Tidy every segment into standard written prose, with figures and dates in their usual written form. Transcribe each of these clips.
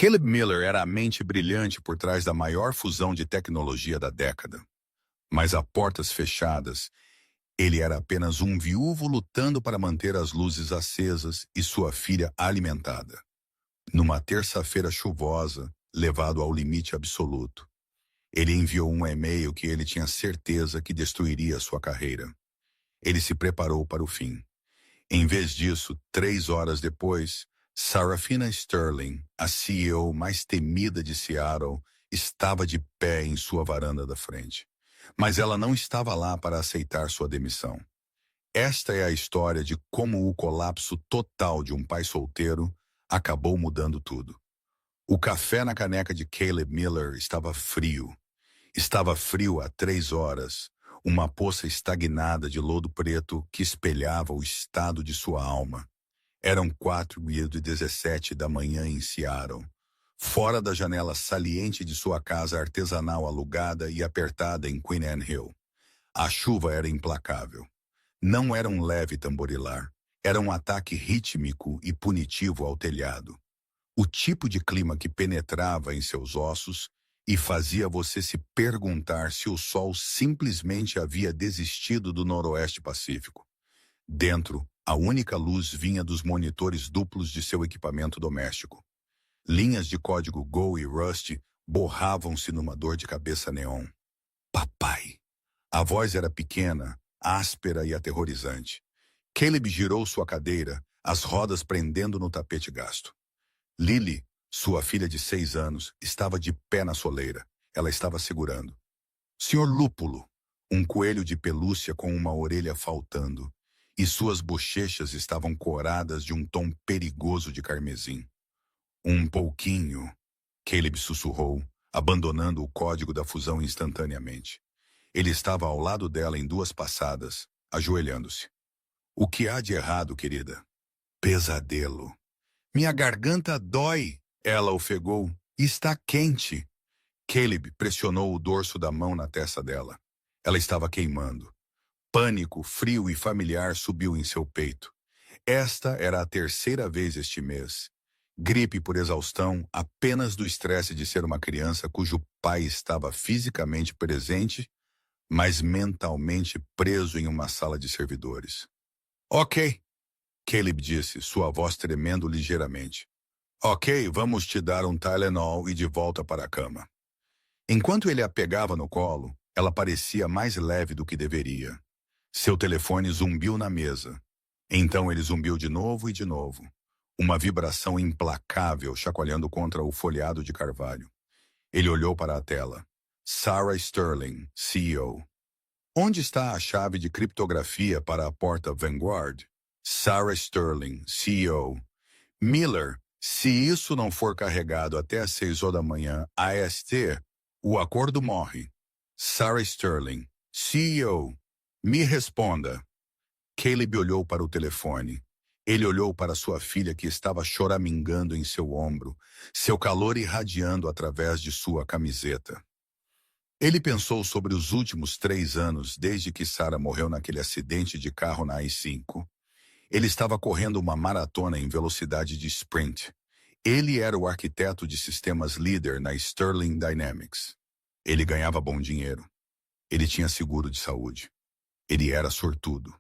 Caleb Miller era a mente brilhante por trás da maior fusão de tecnologia da década. Mas a portas fechadas, ele era apenas um viúvo lutando para manter as luzes acesas e sua filha alimentada. Numa terça-feira chuvosa, levado ao limite absoluto, ele enviou um e-mail que ele tinha certeza que destruiria sua carreira. Ele se preparou para o fim. Em vez disso, 3 horas depois, Sarafina Sterling, a CEO mais temida de Seattle, estava de pé em sua varanda da frente. Mas ela não estava lá para aceitar sua demissão. Esta é a história de como o colapso total de um pai solteiro acabou mudando tudo. O café na caneca de Caleb Miller estava frio. Estava frio há 3 horas, uma poça estagnada de lodo preto que espelhava o estado de sua alma. Eram 4h17 da manhã em Seattle, fora da janela saliente de sua casa artesanal alugada e apertada em Queen Anne Hill. A chuva era implacável. Não era um leve tamborilar, era um ataque rítmico e punitivo ao telhado. O tipo de clima que penetrava em seus ossos e fazia você se perguntar se o sol simplesmente havia desistido do noroeste pacífico. Dentro, a única luz vinha dos monitores duplos de seu equipamento doméstico. Linhas de código Go e Rust borravam-se numa dor de cabeça neon. Papai! A voz era pequena, áspera e aterrorizante. Caleb girou sua cadeira, as rodas prendendo no tapete gasto. Lily, sua filha de 6 anos, estava de pé na soleira. Ela estava segurando. Senhor Lúpulo, um coelho de pelúcia com uma orelha faltando, e suas bochechas estavam coradas de um tom perigoso de carmesim. Um pouquinho, Caleb sussurrou, abandonando o código da fusão instantaneamente. Ele estava ao lado dela em 2 passadas, ajoelhando-se. O que há de errado, querida? Pesadelo. Minha garganta dói, ela ofegou. Está quente. Caleb pressionou o dorso da mão na testa dela. Ela estava queimando. Pânico, frio e familiar subiu em seu peito. Esta era a 3ª vez este mês. Gripe por exaustão apenas do estresse de ser uma criança cujo pai estava fisicamente presente, mas mentalmente preso em uma sala de servidores. Ok, Caleb disse, sua voz tremendo ligeiramente. Ok, vamos te dar um Tylenol e de volta para a cama. Enquanto ele a pegava no colo, ela parecia mais leve do que deveria. Seu telefone zumbiu na mesa. Então ele zumbiu de novo e de novo. Uma vibração implacável chacoalhando contra o folhado de carvalho. Ele olhou para a tela. Sarah Sterling, CEO. Onde está a chave de criptografia para a porta Vanguard? Sarah Sterling, CEO. Miller, se isso não for carregado até às 6 horas da manhã, AST, o acordo morre. Sarah Sterling, CEO. Me responda. Caleb olhou para o telefone. Ele olhou para sua filha que estava choramingando em seu ombro, seu calor irradiando através de sua camiseta. Ele pensou sobre os últimos 3 anos desde que Sarah morreu naquele acidente de carro na I-5. Ele estava correndo uma maratona em velocidade de sprint. Ele era o arquiteto de sistemas líder na Sterling Dynamics. Ele ganhava bom dinheiro. Ele tinha seguro de saúde. Ele era sortudo.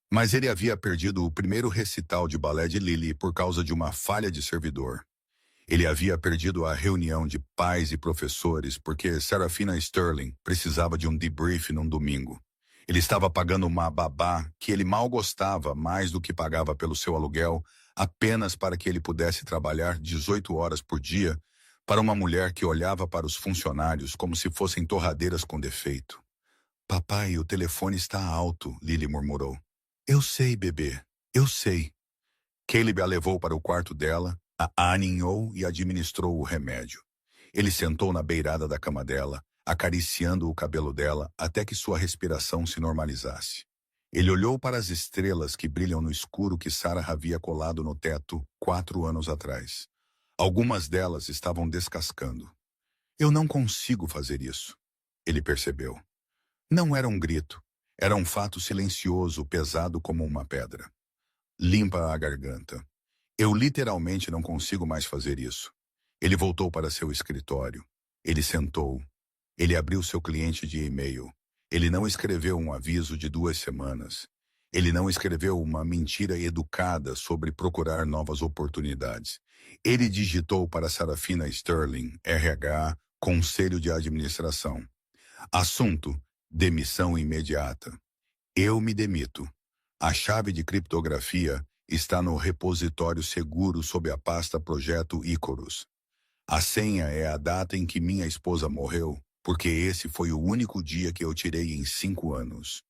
Mas ele havia perdido o primeiro recital de balé de Lily por causa de uma falha de servidor. Ele havia perdido a reunião de pais e professores porque Sarafina Sterling precisava de um debrief num domingo. Ele estava pagando uma babá que ele mal gostava mais do que pagava pelo seu aluguel apenas para que ele pudesse trabalhar 18 horas por dia para uma mulher que olhava para os funcionários como se fossem torradeiras com defeito. Papai, o telefone está alto, Lily murmurou. Eu sei, bebê, eu sei. Caleb a levou para o quarto dela, a aninhou e administrou o remédio. Ele sentou na beirada da cama dela, acariciando o cabelo dela até que sua respiração se normalizasse. Ele olhou para as estrelas que brilham no escuro que Sarah havia colado no teto 4 anos atrás. Algumas delas estavam descascando. Eu não consigo fazer isso, ele percebeu. Não era um grito, era um fato silencioso, pesado como uma pedra. Limpa a garganta. Eu literalmente não consigo mais fazer isso. Ele voltou para seu escritório. Ele sentou. Ele abriu seu cliente de e-mail. Ele não escreveu um aviso de 2 semanas. Ele não escreveu uma mentira educada sobre procurar novas oportunidades. Ele digitou para Sarafina Sterling, RH, Conselho de Administração. Assunto: demissão imediata. Eu me demito. A chave de criptografia está no repositório seguro sob a pasta Projeto Icarus. A senha é a data em que minha esposa morreu, porque esse foi o único dia que eu tirei em 5 anos.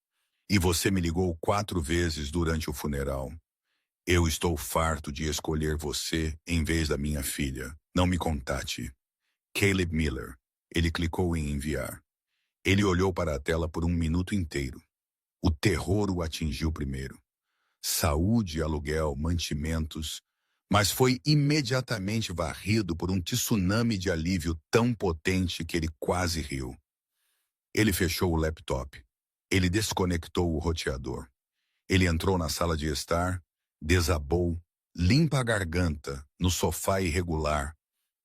E você me ligou 4 vezes durante o funeral. Eu estou farto de escolher você em vez da minha filha. Não me contate. Caleb Miller. Ele clicou em enviar. Ele olhou para a tela por um minuto inteiro. O terror o atingiu primeiro. Saúde, aluguel, mantimentos, mas foi imediatamente varrido por um tsunami de alívio tão potente que ele quase riu. Ele fechou o laptop. Ele desconectou o roteador. Ele entrou na sala de estar, desabou, limpa a garganta, no sofá irregular,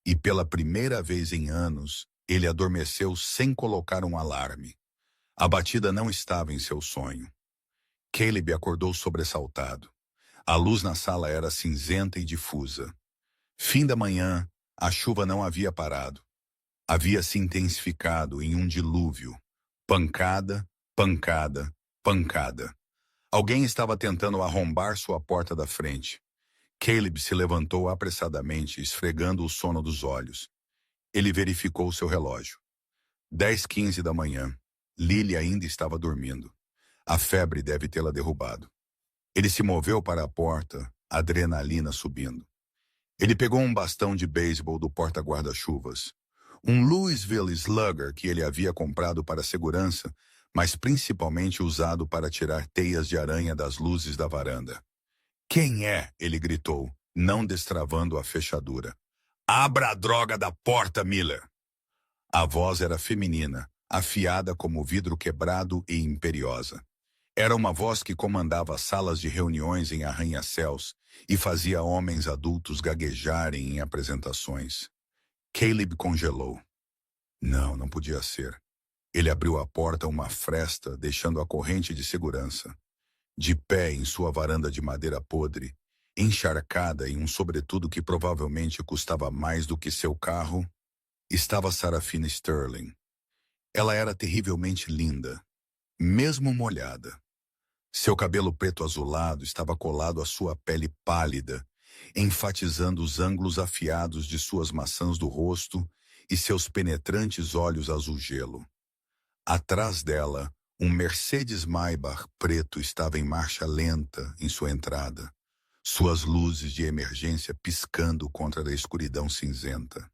e pela primeira vez em anos, ele adormeceu sem colocar um alarme. A batida não estava em seu sonho. Caleb acordou sobressaltado. A luz na sala era cinzenta e difusa. Fim da manhã, a chuva não havia parado. Havia se intensificado em um dilúvio. Pancada, pancada, pancada. Alguém estava tentando arrombar sua porta da frente. Caleb se levantou apressadamente, esfregando o sono dos olhos. Ele verificou seu relógio. 10h15 da manhã. Lily ainda estava dormindo. A febre deve tê-la derrubado. Ele se moveu para a porta, adrenalina subindo. Ele pegou um bastão de beisebol do porta-guarda-chuvas. Um Louisville Slugger que ele havia comprado para segurança, mas principalmente usado para tirar teias de aranha das luzes da varanda. "Quem é?" ele gritou, não destravando a fechadura. "Abra a droga da porta, Miller!" A voz era feminina, afiada como vidro quebrado e imperiosa. Era uma voz que comandava salas de reuniões em arranha-céus e fazia homens adultos gaguejarem em apresentações. Caleb congelou. Não, não podia ser. Ele abriu a porta uma fresta, deixando a corrente de segurança. De pé em sua varanda de madeira podre, encharcada em um sobretudo que provavelmente custava mais do que seu carro, estava Sarafina Sterling. Ela era terrivelmente linda, mesmo molhada. Seu cabelo preto azulado estava colado à sua pele pálida, enfatizando os ângulos afiados de suas maçãs do rosto e seus penetrantes olhos azul gelo. Atrás dela, um Mercedes Maybach preto estava em marcha lenta em sua entrada, suas luzes de emergência piscando contra a escuridão cinzenta.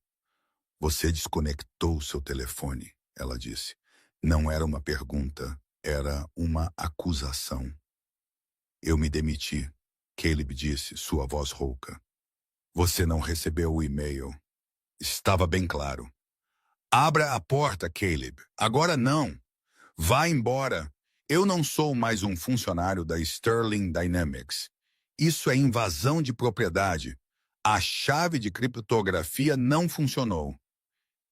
"Você desconectou seu telefone", ela disse. Não era uma pergunta, era uma acusação. "Eu me demiti", Caleb disse, sua voz rouca. "Você não recebeu o e-mail." Estava bem claro. "Abra a porta, Caleb. Agora não. Vá embora. Eu não sou mais um funcionário da Sterling Dynamics. Isso é invasão de propriedade. A chave de criptografia não funcionou."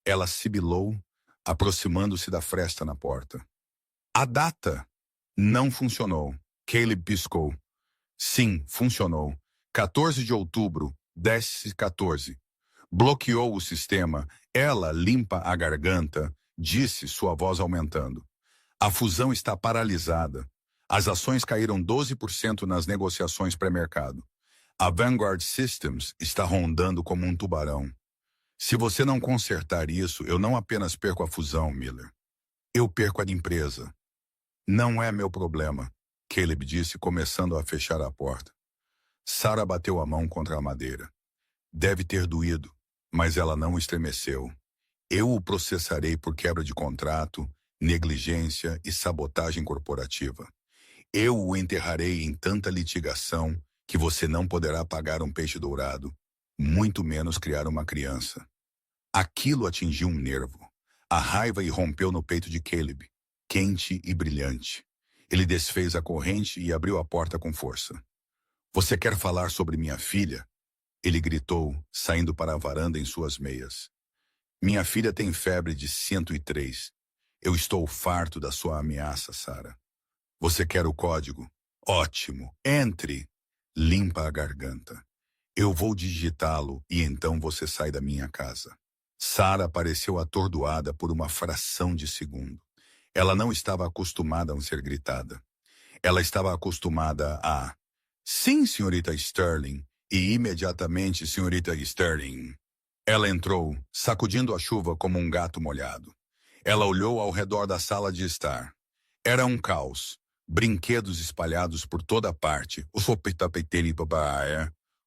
Ela sibilou, aproximando-se da fresta na porta. "A data não funcionou." Caleb piscou. "Sim, funcionou. 14 de outubro, 10h14. Bloqueou o sistema. Ela limpa a garganta", disse, sua voz aumentando. "A fusão está paralisada. As ações caíram 12% nas negociações pré-mercado. A Vanguard Systems está rondando como um tubarão. Se você não consertar isso, eu não apenas perco a fusão, Miller. Eu perco a empresa." "Não é meu problema", Caleb disse, começando a fechar a porta. Sarah bateu a mão contra a madeira. Deve ter doído, mas ela não estremeceu. "Eu o processarei por quebra de contrato, negligência e sabotagem corporativa. Eu o enterrarei em tanta litigação que você não poderá pagar um peixe dourado, muito menos criar uma criança." Aquilo atingiu um nervo. A raiva irrompeu no peito de Caleb, quente e brilhante. Ele desfez a corrente e abriu a porta com força. "Você quer falar sobre minha filha?" Ele gritou, saindo para a varanda em suas meias. Minha filha tem febre de 103. Eu estou farto da sua ameaça, Sarah. Você quer o código? Ótimo. Entre. Limpa a garganta. Eu vou digitá-lo e então você sai da minha casa. Sarah pareceu atordoada por uma fração de segundo. Ela não estava acostumada a ser gritada. Ela estava acostumada a... Sim, senhorita Sterling. E imediatamente, senhorita Sterling. Ela entrou, sacudindo a chuva como um gato molhado. Ela olhou ao redor da sala de estar. Era um caos. Brinquedos espalhados por toda parte.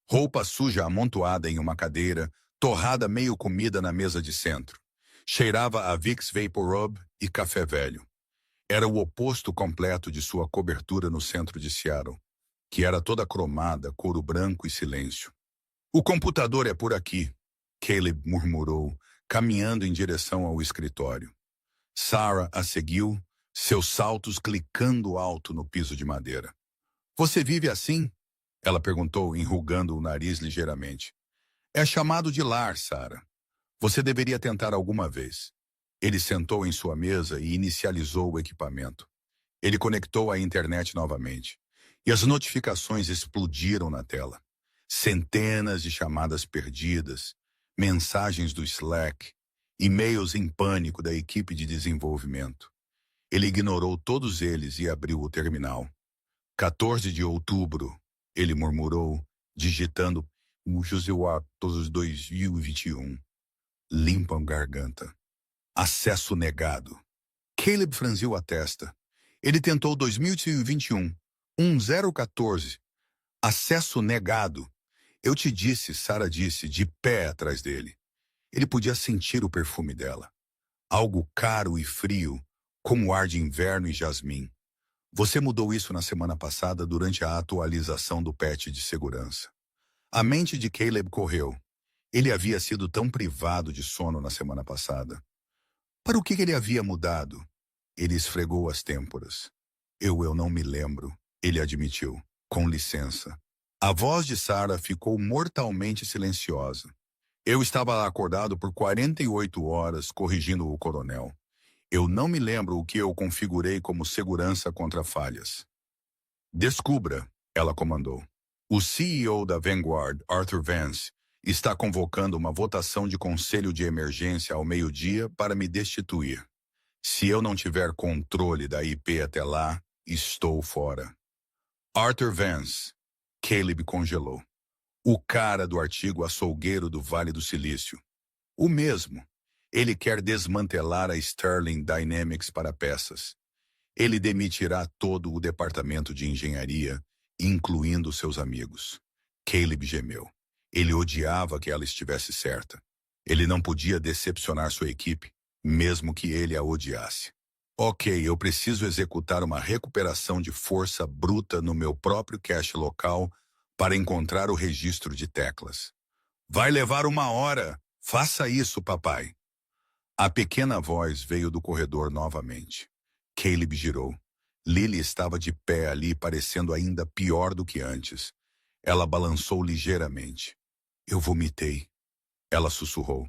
Roupa suja amontoada em uma cadeira, torrada meio comida na mesa de centro. Cheirava a Vicks Vaporub e café velho. Era o oposto completo de sua cobertura no centro de Seattle, que era toda cromada, couro branco e silêncio. O computador é por aqui, Caleb murmurou, caminhando em direção ao escritório. Sarah a seguiu, seus saltos clicando alto no piso de madeira. Você vive assim? Ela perguntou, enrugando o nariz ligeiramente. É chamado de lar, Sarah. Você deveria tentar alguma vez. Ele sentou em sua mesa e inicializou o equipamento. Ele conectou à internet novamente. E as notificações explodiram na tela. Centenas de chamadas perdidas, mensagens do Slack, e-mails em pânico da equipe de desenvolvimento. Ele ignorou todos eles e abriu o terminal. 14 de outubro, ele murmurou, digitando todos 2021. Limpa a garganta. Acesso negado. Caleb franziu a testa. Ele tentou 2021. 1014. Acesso negado. Eu te disse, Sarah disse, de pé atrás dele. Ele podia sentir o perfume dela. Algo caro e frio, como o ar de inverno e jasmim. Você mudou isso na semana passada durante a atualização do patch de segurança. A mente de Caleb correu. Ele havia sido tão privado de sono na semana passada. Para o que ele havia mudado? Ele esfregou as têmporas. Eu não me lembro, ele admitiu, com licença. A voz de Sarah ficou mortalmente silenciosa. Eu estava acordado por 48 horas corrigindo o coronel. Eu não me lembro o que eu configurei como segurança contra falhas. Descubra, ela comandou. O CEO da Vanguard, Arthur Vance, está convocando uma votação de conselho de emergência ao meio-dia para me destituir. Se eu não tiver controle da IP até lá, estou fora. Arthur Vance. Caleb congelou. O cara do artigo açougueiro do Vale do Silício. O mesmo. Ele quer desmantelar a Sterling Dynamics para peças. Ele demitirá todo o departamento de engenharia, incluindo seus amigos. Caleb gemeu. Ele odiava que ela estivesse certa. Ele não podia decepcionar sua equipe, mesmo que ele a odiasse. Ok, eu preciso executar uma recuperação de força bruta no meu próprio cache local para encontrar o registro de teclas. Vai levar 1 hora. Faça isso, papai. A pequena voz veio do corredor novamente. Caleb girou. Lily estava de pé ali, parecendo ainda pior do que antes. Ela balançou ligeiramente. Eu vomitei. Ela sussurrou.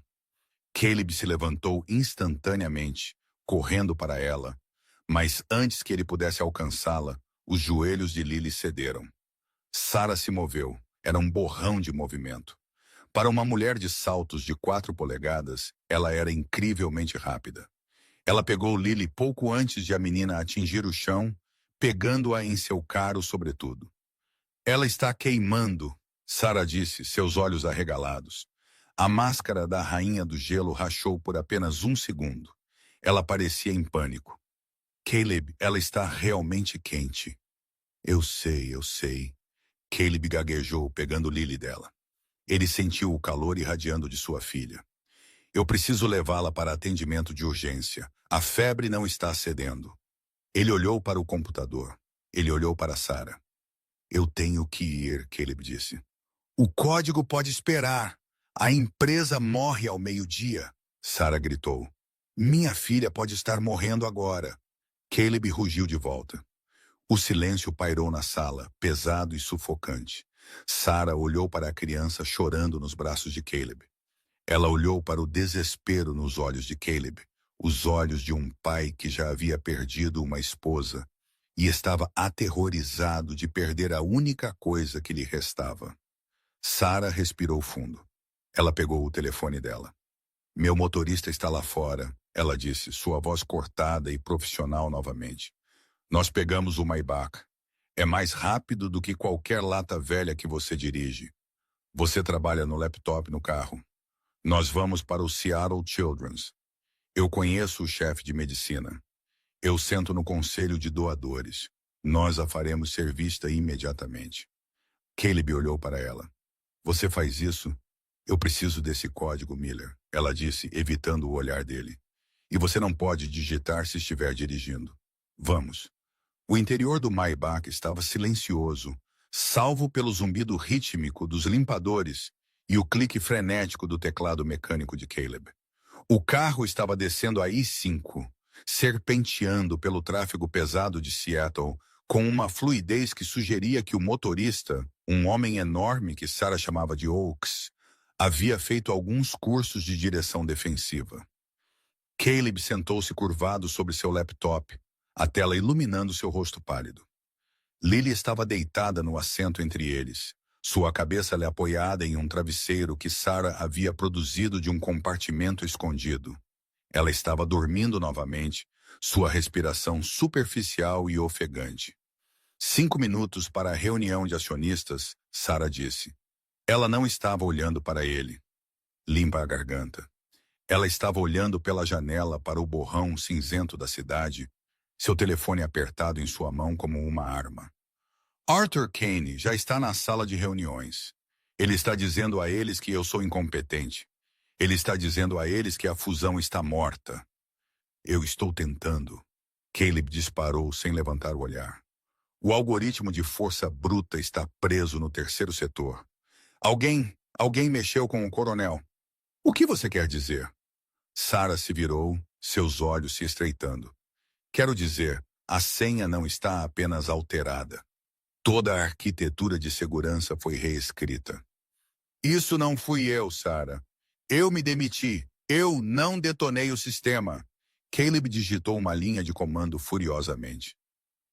Caleb se levantou instantaneamente, correndo para ela, mas antes que ele pudesse alcançá-la, os joelhos de Lily cederam. Sarah se moveu. Era um borrão de movimento. Para uma mulher de saltos de 4 polegadas, ela era incrivelmente rápida. Ela pegou Lily pouco antes de a menina atingir o chão, pegando-a em seu caro sobretudo. Ela está queimando, Sarah disse, seus olhos arregalados. A máscara da rainha do gelo rachou por apenas 1 segundo. Ela parecia em pânico. Caleb, ela está realmente quente. Eu sei. Caleb gaguejou, pegando Lily dela. Ele sentiu o calor irradiando de sua filha. Eu preciso levá-la para atendimento de urgência. A febre não está cedendo. Ele olhou para o computador. Ele olhou para Sarah. Eu tenho que ir, Caleb disse. O código pode esperar. A empresa morre ao meio-dia, Sarah gritou. Minha filha pode estar morrendo agora. Caleb rugiu de volta. O silêncio pairou na sala, pesado e sufocante. Sarah olhou para a criança chorando nos braços de Caleb. Ela olhou para o desespero nos olhos de Caleb, os olhos de um pai que já havia perdido uma esposa e estava aterrorizado de perder a única coisa que lhe restava. Sarah respirou fundo. Ela pegou o telefone dela. Meu motorista está lá fora, ela disse, sua voz cortada e profissional novamente. Nós pegamos o Maybach. É mais rápido do que qualquer lata velha que você dirige. Você trabalha no laptop no carro. Nós vamos para o Seattle Children's. Eu conheço o chefe de medicina. Eu sento no conselho de doadores. Nós a faremos ser vista imediatamente. Caleb olhou para ela. Você faz isso? Eu preciso desse código, Miller, ela disse, evitando o olhar dele. E você não pode digitar se estiver dirigindo. Vamos. O interior do Maybach estava silencioso, salvo pelo zumbido rítmico dos limpadores e o clique frenético do teclado mecânico de Caleb. O carro estava descendo a I-5, serpenteando pelo tráfego pesado de Seattle, com uma fluidez que sugeria que o motorista, um homem enorme que Sarah chamava de Oaks, havia feito alguns cursos de direção defensiva. Caleb sentou-se curvado sobre seu laptop, a tela iluminando seu rosto pálido. Lily estava deitada no assento entre eles, sua cabeça lhe apoiada em um travesseiro que Sarah havia produzido de um compartimento escondido. Ela estava dormindo novamente, sua respiração superficial e ofegante. 5 minutos para a reunião de acionistas, Sarah disse. Ela não estava olhando para ele. Limpa a garganta. Ela estava olhando pela janela para o borrão cinzento da cidade, seu telefone apertado em sua mão como uma arma. Arthur Kane já está na sala de reuniões. Ele está dizendo a eles que eu sou incompetente. Ele está dizendo a eles que a fusão está morta. Eu estou tentando. Caleb disparou sem levantar o olhar. O algoritmo de força bruta está preso no terceiro setor. Alguém mexeu com o coronel. O que você quer dizer? Sarah se virou, seus olhos se estreitando. Quero dizer, a senha não está apenas alterada. Toda a arquitetura de segurança foi reescrita. Isso não fui eu, Sarah. Eu me demiti. Eu não detonei o sistema. Caleb digitou uma linha de comando furiosamente.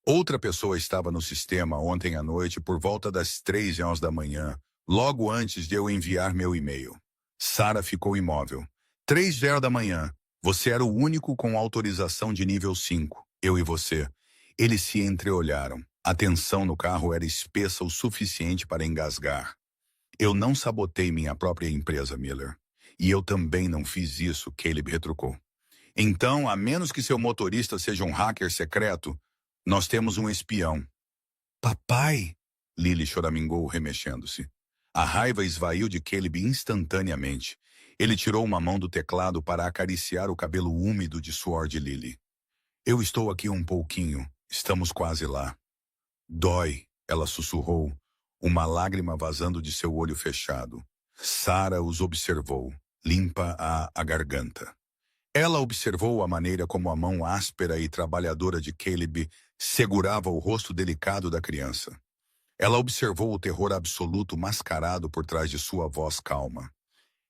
Outra pessoa estava no sistema ontem à noite por volta das 3h da manhã, logo antes de eu enviar meu e-mail. Sarah ficou imóvel. 3h da manhã. Você era o único com autorização de nível 5. Eu e você. Eles se entreolharam. A tensão no carro era espessa o suficiente para engasgar. Eu não sabotei minha própria empresa, Miller. E eu também não fiz isso, Caleb retrucou. Então, a menos que seu motorista seja um hacker secreto, nós temos um espião. Papai! Lily choramingou, remexendo-se. A raiva esvaiu de Caleb instantaneamente. Ele tirou uma mão do teclado para acariciar o cabelo úmido de suor de Lily. Eu estou aqui um pouquinho. Estamos quase lá. Dói, ela sussurrou, uma lágrima vazando de seu olho fechado. Sarah os observou, limpa a garganta. Ela observou a maneira como a mão áspera e trabalhadora de Caleb segurava o rosto delicado da criança. Ela observou o terror absoluto mascarado por trás de sua voz calma.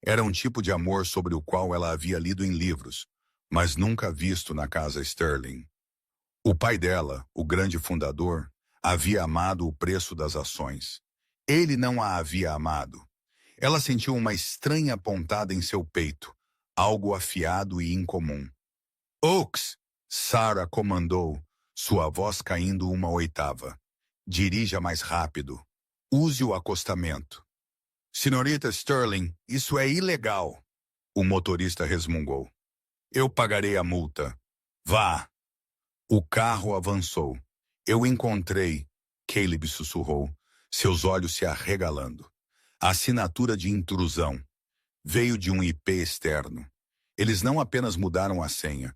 Era um tipo de amor sobre o qual ela havia lido em livros, mas nunca visto na casa Sterling. O pai dela, o grande fundador, havia amado o preço das ações. Ele não a havia amado. Ela sentiu uma estranha pontada em seu peito, algo afiado e incomum. Oaks! Sarah comandou, sua voz caindo uma oitava. Dirija mais rápido. Use o acostamento. Senhorita Sterling, isso é ilegal. O motorista resmungou. Eu pagarei a multa. Vá! O carro avançou. Eu encontrei, Caleb sussurrou, seus olhos se arregalando. A assinatura de intrusão. Veio de um IP externo. Eles não apenas mudaram a senha.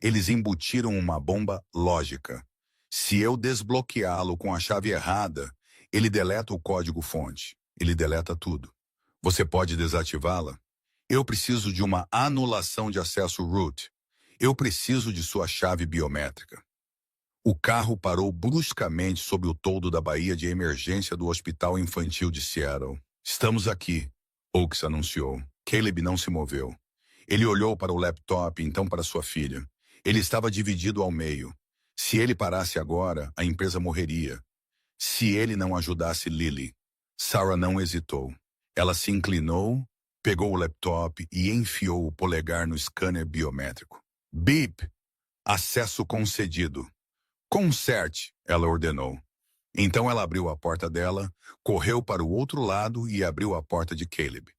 Eles embutiram uma bomba lógica. Se eu desbloqueá-lo com a chave errada, ele deleta o código-fonte. Ele deleta tudo. Você pode desativá-la? Eu preciso de uma anulação de acesso root. Eu preciso de sua chave biométrica. O carro parou bruscamente sob o toldo da baía de emergência do Hospital Infantil de Seattle. Estamos aqui, Oaks anunciou. Caleb não se moveu. Ele olhou para o laptop, então para sua filha. Ele estava dividido ao meio. Se ele parasse agora, a empresa morreria. Se ele não ajudasse Lily. Sarah não hesitou. Ela se inclinou, pegou o laptop e enfiou o polegar no scanner biométrico. Beep! Acesso concedido. Conserte, ela ordenou. Então ela abriu a porta dela, correu para o outro lado e abriu a porta de Caleb.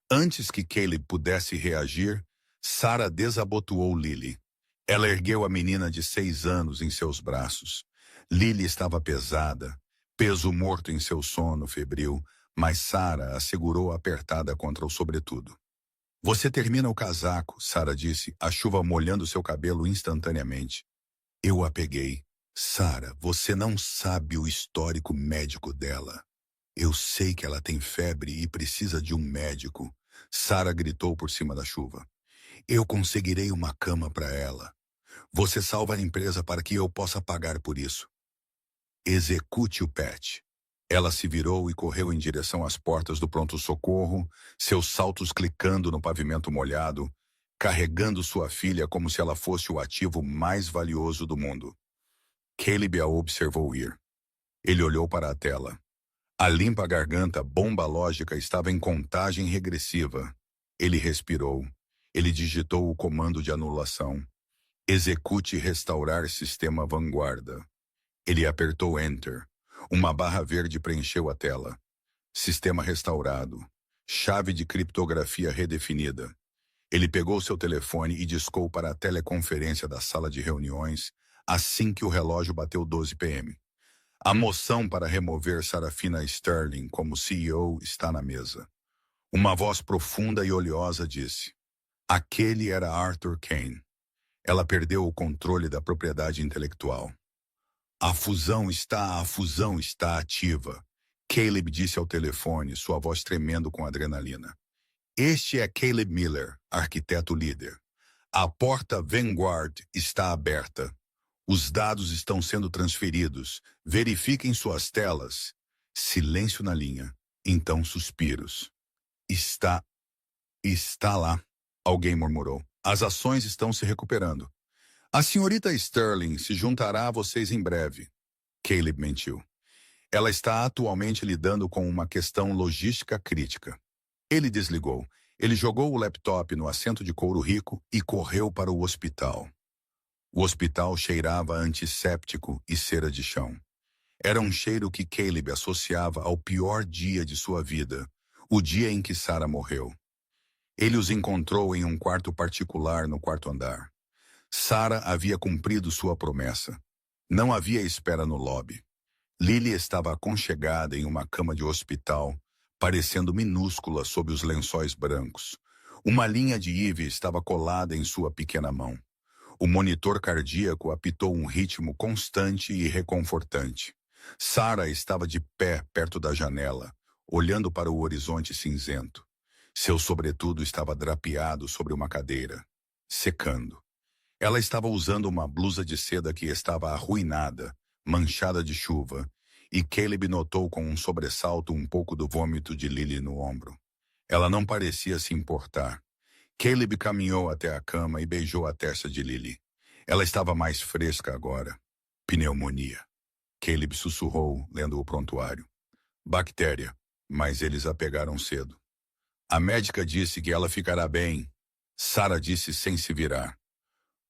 Antes que Caleb pudesse reagir, Sarah desabotoou Lily. Ela ergueu a menina de 6 anos em seus braços. Lily estava pesada, peso morto em seu sono febril, mas Sarah a segurou apertada contra o sobretudo. Você termina o casaco, Sarah disse, a chuva molhando seu cabelo instantaneamente. Eu a peguei. Sarah, você não sabe o histórico médico dela. Eu sei que ela tem febre e precisa de um médico. Sarah gritou por cima da chuva. Eu conseguirei uma cama para ela. Você salva a empresa para que eu possa pagar por isso. Execute o patch. Ela se virou e correu em direção às portas do pronto-socorro, seus saltos clicando no pavimento molhado, carregando sua filha como se ela fosse o ativo mais valioso do mundo. Caleb a observou ir. Ele olhou para a tela. A limpa garganta bomba lógica estava em contagem regressiva. Ele respirou. Ele digitou o comando de anulação. Execute restaurar sistema vanguarda. Ele apertou Enter. Uma barra verde preencheu a tela. Sistema restaurado. Chave de criptografia redefinida. Ele pegou seu telefone e discou para a teleconferência da sala de reuniões assim que o relógio bateu 12 p.m. A moção para remover Sarafina Sterling como CEO está na mesa. Uma voz profunda e oleosa disse. Aquele era Arthur Kane. Ela perdeu o controle da propriedade intelectual. A fusão está ativa. Caleb disse ao telefone, sua voz tremendo com adrenalina. Este é Caleb Miller, arquiteto líder. A porta Vanguard está aberta. Os dados estão sendo transferidos. Verifiquem suas telas. Silêncio na linha. Então suspiros. Está lá, alguém murmurou. As ações estão se recuperando. A senhorita Sterling se juntará a vocês em breve. Caleb mentiu. Ela está atualmente lidando com uma questão logística crítica. Ele desligou. Ele jogou o laptop no assento de couro rico e correu para o hospital. O hospital cheirava antisséptico e cera de chão. Era um cheiro que Caleb associava ao pior dia de sua vida, o dia em que Sarah morreu. Ele os encontrou em um quarto particular no quarto andar. Sarah havia cumprido sua promessa. Não havia espera no lobby. Lily estava aconchegada em uma cama de hospital, parecendo minúscula sob os lençóis brancos. Uma linha de IV estava colada em sua pequena mão. O monitor cardíaco apitou um ritmo constante e reconfortante. Sarah estava de pé perto da janela, olhando para o horizonte cinzento. Seu sobretudo estava drapeado sobre uma cadeira, secando. Ela estava usando uma blusa de seda que estava arruinada, manchada de chuva, e Caleb notou com um sobressalto um pouco do vômito de Lily no ombro. Ela não parecia se importar. Caleb caminhou até a cama e beijou a testa de Lily. Ela estava mais fresca agora. Pneumonia. Caleb sussurrou, lendo o prontuário. Bactéria, mas eles a pegaram cedo. A médica disse que ela ficará bem. Sarah disse sem se virar.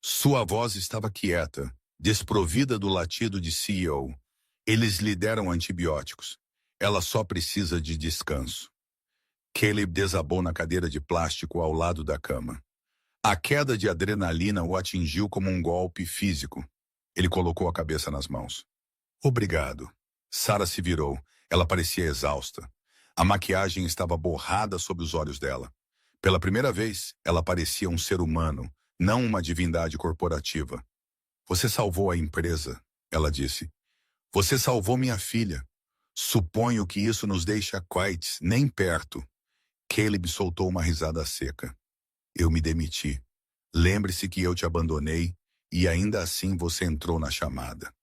Sua voz estava quieta, desprovida do latido de CEO. Eles lhe deram antibióticos. Ela só precisa de descanso. Caleb desabou na cadeira de plástico ao lado da cama. A queda de adrenalina o atingiu como um golpe físico. Ele colocou a cabeça nas mãos. Obrigado. Sarah se virou. Ela parecia exausta. A maquiagem estava borrada sob os olhos dela. Pela primeira vez, ela parecia um ser humano, não uma divindade corporativa. Você salvou a empresa, ela disse. Você salvou minha filha. Suponho que isso nos deixa quiets, nem perto. Caleb soltou uma risada seca. Eu me demiti. Lembre-se que eu te abandonei e ainda assim você entrou na chamada.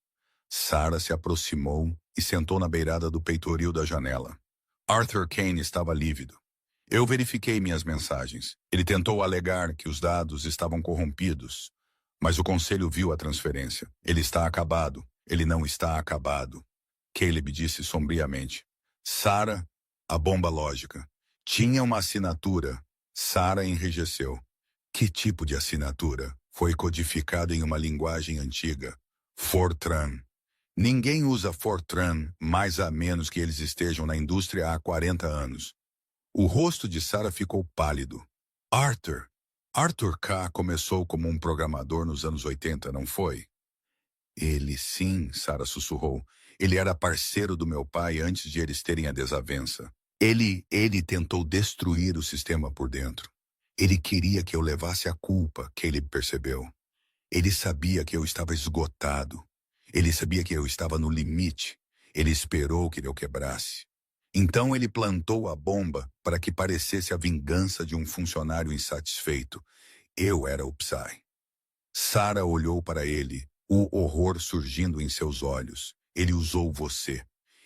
Sarah se aproximou e sentou na beirada do peitoril da janela. Arthur Kane estava lívido. Eu verifiquei minhas mensagens. Ele tentou alegar que os dados estavam corrompidos, mas o conselho viu a transferência. Ele está acabado. Ele não está acabado. Caleb disse sombriamente. Sarah, a bomba lógica. Tinha uma assinatura. Sarah enrijeceu. Que tipo de assinatura? Foi codificado em uma linguagem antiga. Fortran. Ninguém usa Fortran, mais a menos que eles estejam na indústria há 40 anos. O rosto de Sarah ficou pálido. Arthur K. começou como um programador nos anos 80, não foi? Ele sim, Sarah sussurrou. Ele era parceiro do meu pai antes de eles terem a desavença. Ele tentou destruir o sistema por dentro. Ele queria que eu levasse a culpa, Caleb percebeu. Ele sabia que eu estava esgotado. Ele sabia que eu estava no limite. Ele esperou que eu quebrasse. Então ele plantou a bomba para que parecesse a vingança de um funcionário insatisfeito. Eu era o Psy. Sarah olhou para ele, o horror surgindo em seus olhos. Ele usou você.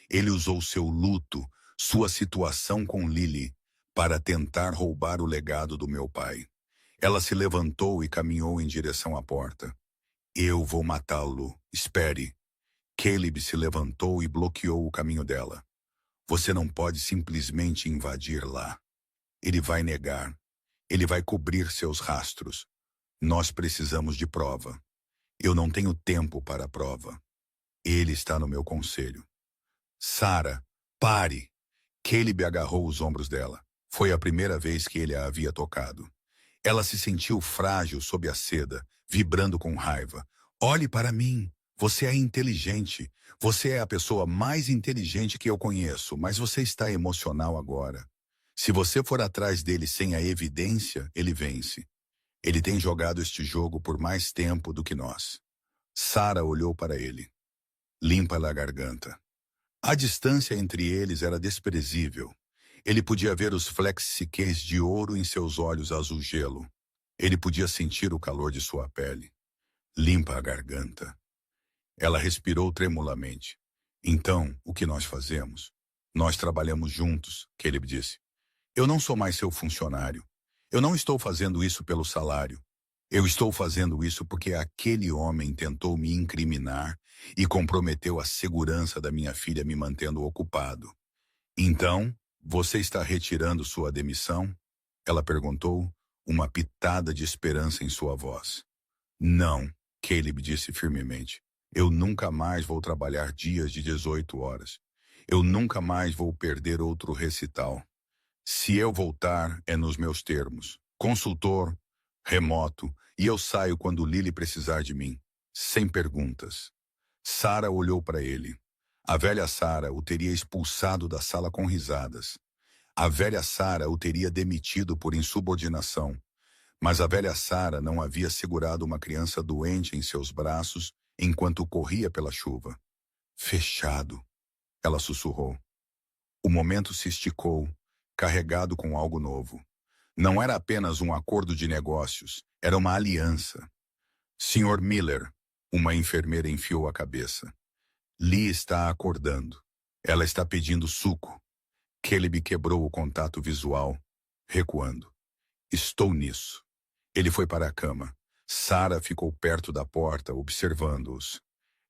Ele usou seu luto, sua situação com Lily, para tentar roubar o legado do meu pai. Ela se levantou e caminhou em direção à porta. Eu vou matá-lo. Espere. Caleb se levantou e bloqueou o caminho dela. Você não pode simplesmente invadir lá. Ele vai negar. Ele vai cobrir seus rastros. Nós precisamos de prova. Eu não tenho tempo para a prova. Ele está no meu conselho. Sarah, pare! Caleb agarrou os ombros dela. Foi a primeira vez que ele a havia tocado. Ela se sentiu frágil sob a seda, vibrando com raiva. Olhe para mim. Você é inteligente. Você é a pessoa mais inteligente que eu conheço, mas você está emocional agora. Se você for atrás dele sem a evidência, ele vence. Ele tem jogado este jogo por mais tempo do que nós. Sarah olhou para ele. Limpa-lhe a garganta. A distância entre eles era desprezível. Ele podia ver os flexiquês de ouro em seus olhos azul gelo. Ele podia sentir o calor de sua pele. Limpa a garganta. Ela respirou tremulamente. Então, o que nós fazemos? Nós trabalhamos juntos, Caleb disse. Eu não sou mais seu funcionário. Eu não estou fazendo isso pelo salário. Eu estou fazendo isso porque aquele homem tentou me incriminar e comprometeu a segurança da minha filha me mantendo ocupado. Então, você está retirando sua demissão? Ela perguntou, uma pitada de esperança em sua voz. Não, Caleb disse firmemente. Eu nunca mais vou trabalhar dias de 18 horas. Eu nunca mais vou perder outro recital. Se eu voltar, é nos meus termos. Consultor, remoto, e eu saio quando Lily precisar de mim. Sem perguntas. Sarah olhou para ele. A velha Sarah o teria expulsado da sala com risadas. A velha Sarah o teria demitido por insubordinação. Mas a velha Sarah não havia segurado uma criança doente em seus braços enquanto corria pela chuva. Fechado, ela sussurrou. O momento se esticou, carregado com algo novo. Não era apenas um acordo de negócios, era uma aliança. Sr. Miller, uma enfermeira enfiou a cabeça. Lee está acordando. Ela está pedindo suco. Caleb quebrou o contato visual, recuando. Estou nisso. Ele foi para a cama. Sarah ficou perto da porta, observando-os.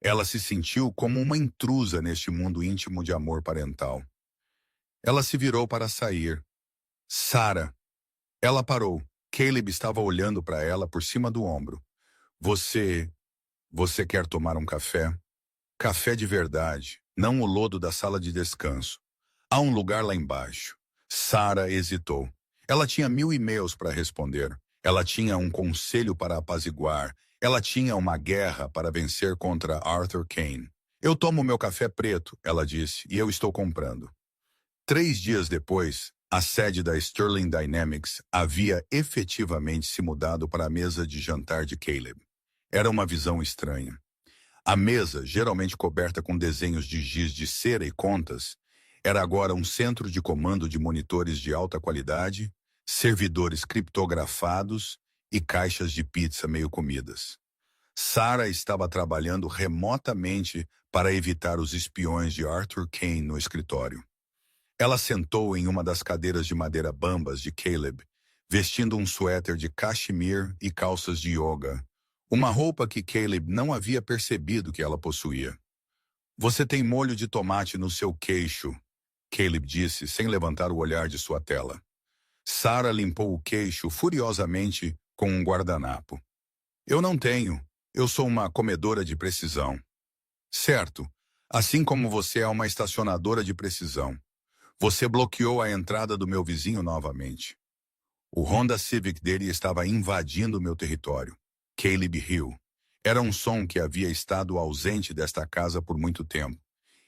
Ela se sentiu como uma intrusa neste mundo íntimo de amor parental. Ela se virou para sair. Sarah. Ela parou. Caleb estava olhando para ela por cima do ombro. Você quer tomar um café? Café de verdade, não o lodo da sala de descanso. Há um lugar lá embaixo. Sarah hesitou. Ela tinha 1000 e-mails para responder. Ela tinha um conselho para apaziguar. Ela tinha uma guerra para vencer contra Arthur Kane. Eu tomo meu café preto, ela disse, e eu estou comprando. 3 dias depois, a sede da Sterling Dynamics havia efetivamente se mudado para a mesa de jantar de Caleb. Era uma visão estranha. A mesa, geralmente coberta com desenhos de giz de cera e contas, era agora um centro de comando de monitores de alta qualidade, servidores criptografados e caixas de pizza meio comidas. Sarah estava trabalhando remotamente para evitar os espiões de Arthur Kane no escritório. Ela sentou em uma das cadeiras de madeira bambas de Caleb, vestindo um suéter de cachemir e calças de yoga, uma roupa que Caleb não havia percebido que ela possuía. Você tem molho de tomate no seu queixo, Caleb disse, sem levantar o olhar de sua tela. Sarah limpou o queixo furiosamente com um guardanapo. Eu não tenho. Eu sou uma comedora de precisão. Certo. Assim como você é uma estacionadora de precisão. Você bloqueou a entrada do meu vizinho novamente. O Honda Civic dele estava invadindo meu território. Caleb riu. Era um som que havia estado ausente desta casa por muito tempo.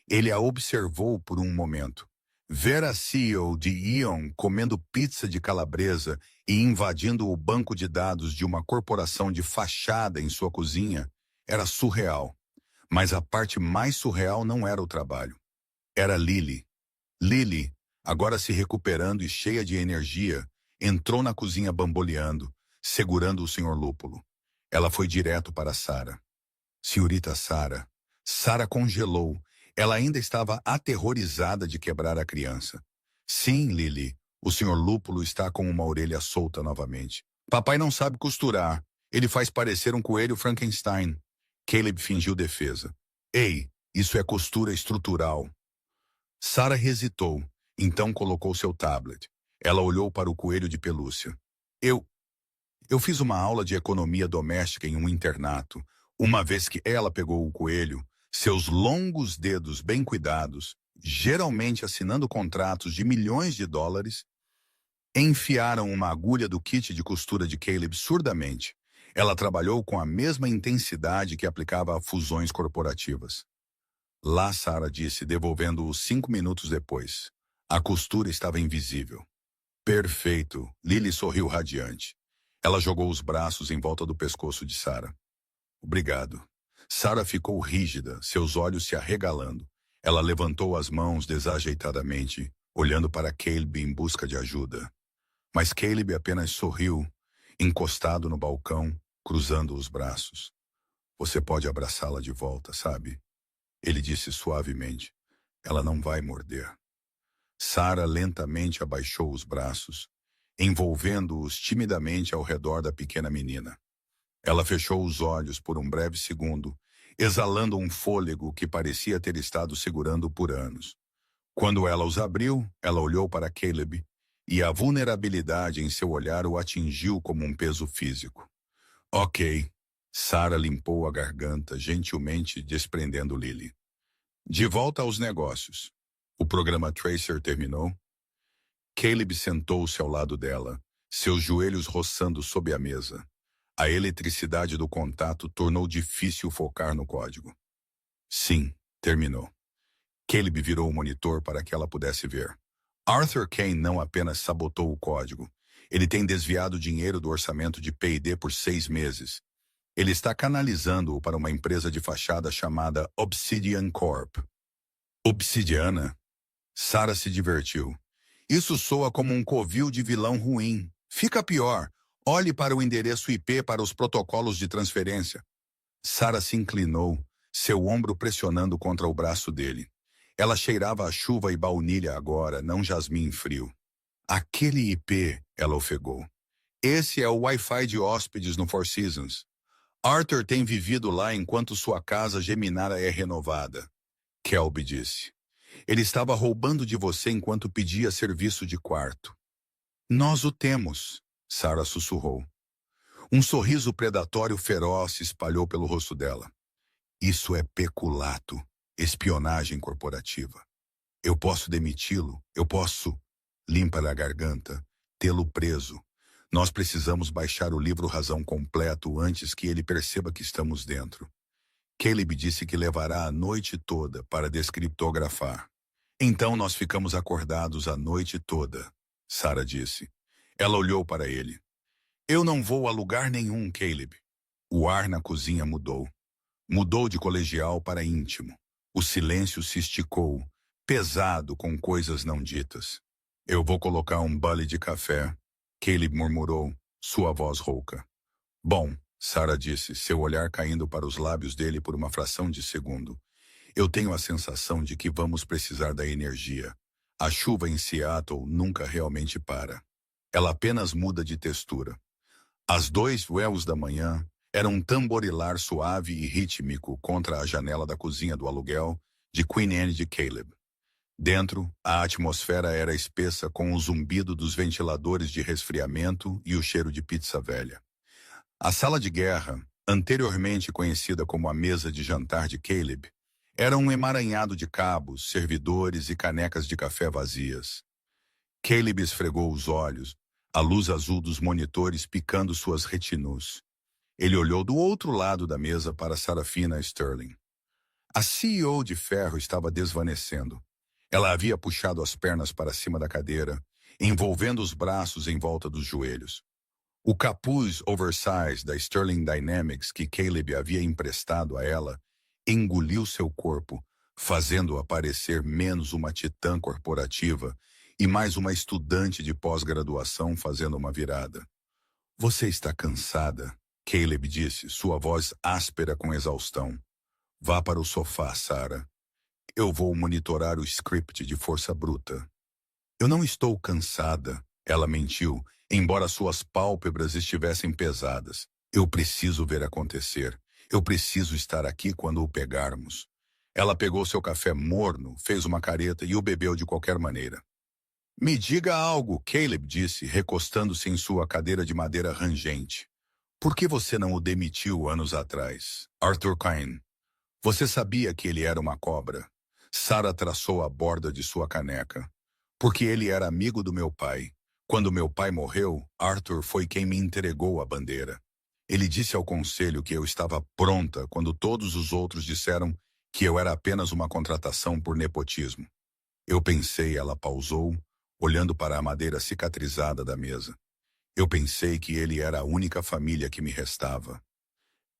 Ele a observou por um momento. Ver a CEO de Ion comendo pizza de calabresa e invadindo o banco de dados de uma corporação de fachada em sua cozinha era surreal. Mas a parte mais surreal não era o trabalho. Era Lily. Lily, agora se recuperando e cheia de energia, entrou na cozinha bamboleando, segurando o Sr. Lúpulo. Ela foi direto para Sarah. Senhorita Sarah. Sarah congelou. Ela ainda estava aterrorizada de quebrar a criança. Sim, Lily, o Sr. Lúpulo está com uma orelha solta novamente. Papai não sabe costurar. Ele faz parecer um coelho Frankenstein. Caleb fingiu defesa. Ei, isso é costura estrutural. Sarah hesitou, então colocou seu tablet. Ela olhou para o coelho de pelúcia. Eu fiz uma aula de economia doméstica em um internato. Uma vez que ela pegou o coelho, seus longos dedos bem cuidados, geralmente assinando contratos de milhões de dólares, enfiaram uma agulha do kit de costura de Caleb surdamente. Ela trabalhou com a mesma intensidade que aplicava a fusões corporativas. Lá, Sarah disse, devolvendo-o 5 minutos depois. A costura estava invisível. Perfeito. Lily sorriu radiante. Ela jogou os braços em volta do pescoço de Sarah. Obrigado. Sarah ficou rígida, seus olhos se arregalando. Ela levantou as mãos desajeitadamente, olhando para Caleb em busca de ajuda. Mas Caleb apenas sorriu, encostado no balcão, cruzando os braços. Você pode abraçá-la de volta, sabe? Ele disse suavemente. Ela não vai morder. Sarah lentamente abaixou os braços, envolvendo-os timidamente ao redor da pequena menina. Ela fechou os olhos por um breve segundo, exalando um fôlego que parecia ter estado segurando por anos. Quando ela os abriu, ela olhou para Caleb, e a vulnerabilidade em seu olhar o atingiu como um peso físico. Ok. Sarah limpou a garganta, gentilmente desprendendo Lily. De volta aos negócios. O programa Tracer terminou. Caleb sentou-se ao lado dela, seus joelhos roçando sob a mesa. A eletricidade do contato tornou difícil focar no código. Sim, terminou. Caleb virou o monitor para que ela pudesse ver. Arthur Kane não apenas sabotou o código. Ele tem desviado dinheiro do orçamento de P&D por 6 meses. Ele está canalizando-o para uma empresa de fachada chamada Obsidian Corp. Obsidiana? Sarah se divertiu. Isso soa como um covil de vilão ruim. Fica pior. Olhe para o endereço IP para os protocolos de transferência. Sarah se inclinou, seu ombro pressionando contra o braço dele. Ela cheirava a chuva e baunilha agora, não jasmim frio. Aquele IP, ela ofegou. Esse é o Wi-Fi de hóspedes no Four Seasons. Arthur tem vivido lá enquanto sua casa geminara é renovada. Kelby disse. Ele estava roubando de você enquanto pedia serviço de quarto. Nós o temos, Sarah sussurrou. Um sorriso predatório feroz se espalhou pelo rosto dela. Isso é peculato, espionagem corporativa. Eu posso demiti-lo, eu posso, limpa a garganta, tê-lo preso. Nós precisamos baixar o livro Razão completo antes que ele perceba que estamos dentro. Caleb disse que levará a noite toda para descriptografar. Então nós ficamos acordados a noite toda, Sarah disse. Ela olhou para ele. Eu não vou a lugar nenhum, Caleb. O ar na cozinha mudou. Mudou de colegial para íntimo. O silêncio se esticou, pesado com coisas não ditas. Eu vou colocar um bule de café, Caleb murmurou, sua voz rouca. Bom, Sarah disse, seu olhar caindo para os lábios dele por uma fração de segundo. Eu tenho a sensação de que vamos precisar da energia. A chuva em Seattle nunca realmente para. Ela apenas muda de textura. Às 2 da manhã, era um tamborilar suave e rítmico contra a janela da cozinha do aluguel de Queen Anne de Caleb. Dentro, a atmosfera era espessa com o zumbido dos ventiladores de resfriamento e o cheiro de pizza velha. A sala de guerra, anteriormente conhecida como a mesa de jantar de Caleb, era um emaranhado de cabos, servidores e canecas de café vazias. Caleb esfregou os olhos, a luz azul dos monitores picando suas retinus. Ele olhou do outro lado da mesa para Sarafina Sterling. A CEO de ferro estava desvanecendo. Ela havia puxado as pernas para cima da cadeira, envolvendo os braços em volta dos joelhos. O capuz oversize da Sterling Dynamics que Caleb havia emprestado a ela engoliu seu corpo, fazendo-a parecer menos uma titã corporativa e mais uma estudante de pós-graduação fazendo uma virada. Você está cansada, Caleb disse, sua voz áspera com exaustão. Vá para o sofá, Sarah. Eu vou monitorar o script de força bruta. Eu não estou cansada, ela mentiu, embora suas pálpebras estivessem pesadas. Eu preciso ver acontecer. Eu preciso estar aqui quando o pegarmos. Ela pegou seu café morno, fez uma careta e o bebeu de qualquer maneira. Me diga algo, Caleb disse, recostando-se em sua cadeira de madeira rangente. Por que você não o demitiu anos atrás? Arthur Kane. Você sabia que ele era uma cobra? Sarah traçou a borda de sua caneca. Porque ele era amigo do meu pai. Quando meu pai morreu, Arthur foi quem me entregou a bandeira. Ele disse ao conselho que eu estava pronta quando todos os outros disseram que eu era apenas uma contratação por nepotismo. Eu pensei, ela pausou, olhando para a madeira cicatrizada da mesa. Eu pensei que ele era a única família que me restava.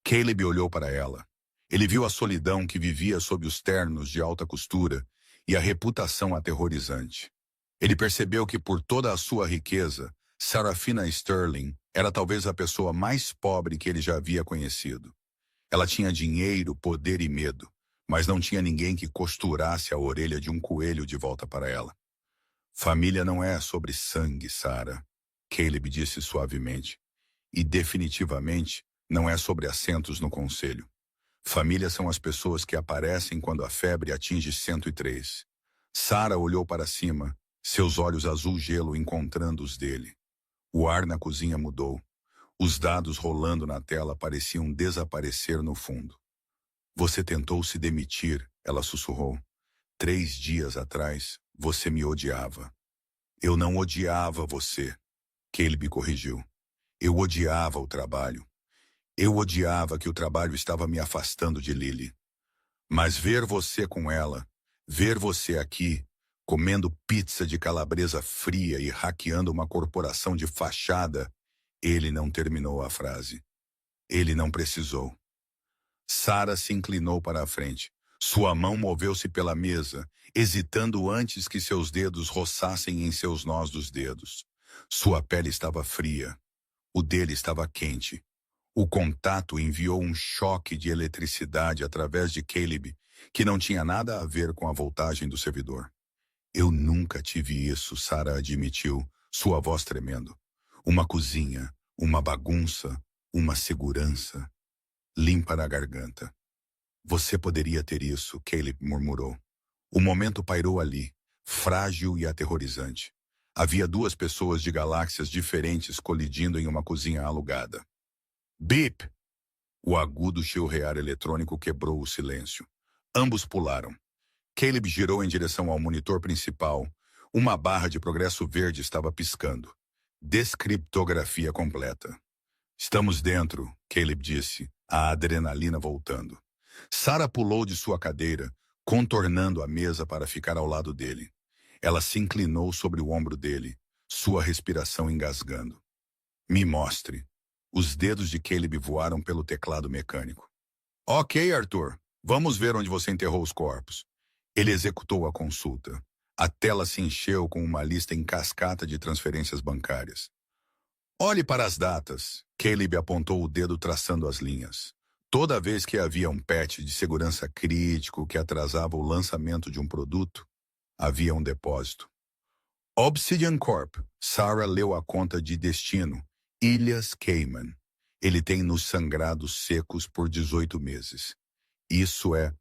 Caleb olhou para ela. Ele viu a solidão que vivia sob os ternos de alta costura e a reputação aterrorizante. Ele percebeu que por toda a sua riqueza, Sarafina Sterling era talvez a pessoa mais pobre que ele já havia conhecido. Ela tinha dinheiro, poder e medo, mas não tinha ninguém que costurasse a orelha de um coelho de volta para ela. Família não é sobre sangue, Sarah, Caleb disse suavemente. E definitivamente não é sobre assentos no conselho. Família são as pessoas que aparecem quando a febre atinge 103. Sarah olhou para cima, seus olhos azul gelo encontrando os dele. O ar na cozinha mudou. Os dados rolando na tela pareciam desaparecer no fundo. Você tentou se demitir, ela sussurrou. 3 dias atrás, você me odiava. Eu não odiava você, Caleb corrigiu. Eu odiava o trabalho. Eu odiava que o trabalho estava me afastando de Lily. Mas ver você com ela, ver você aqui, comendo pizza de calabresa fria e hackeando uma corporação de fachada, ele não terminou a frase. Ele não precisou. Sarah se inclinou para a frente. Sua mão moveu-se pela mesa, hesitando antes que seus dedos roçassem em seus nós dos dedos. Sua pele estava fria. O dele estava quente. O contato enviou um choque de eletricidade através de Caleb, que não tinha nada a ver com a voltagem do servidor. Eu nunca tive isso, Sarah admitiu, sua voz tremendo. Uma cozinha, uma bagunça, uma segurança. Limpa na garganta. Você poderia ter isso, Caleb murmurou. O momento pairou ali, frágil e aterrorizante. Havia 2 pessoas de galáxias diferentes colidindo em uma cozinha alugada. Beep! O agudo chilrear eletrônico quebrou o silêncio. Ambos pularam. Caleb girou em direção ao monitor principal. Uma barra de progresso verde estava piscando. Descriptografia completa. Estamos dentro, Caleb disse, a adrenalina voltando. Sarah pulou de sua cadeira, contornando a mesa para ficar ao lado dele. Ela se inclinou sobre o ombro dele, sua respiração engasgando. Me mostre. Os dedos de Caleb voaram pelo teclado mecânico. Ok, Arthur. Vamos ver onde você enterrou os corpos. Ele executou a consulta. A tela se encheu com uma lista em cascata de transferências bancárias. Olhe para as datas. Caleb apontou o dedo traçando as linhas. Toda vez que havia um patch de segurança crítico que atrasava o lançamento de um produto, havia um depósito. Obsidian Corp. Sarah leu a conta de destino. Ilhas Cayman. Ele tem nos sangrados secos por 18 meses. Isso é,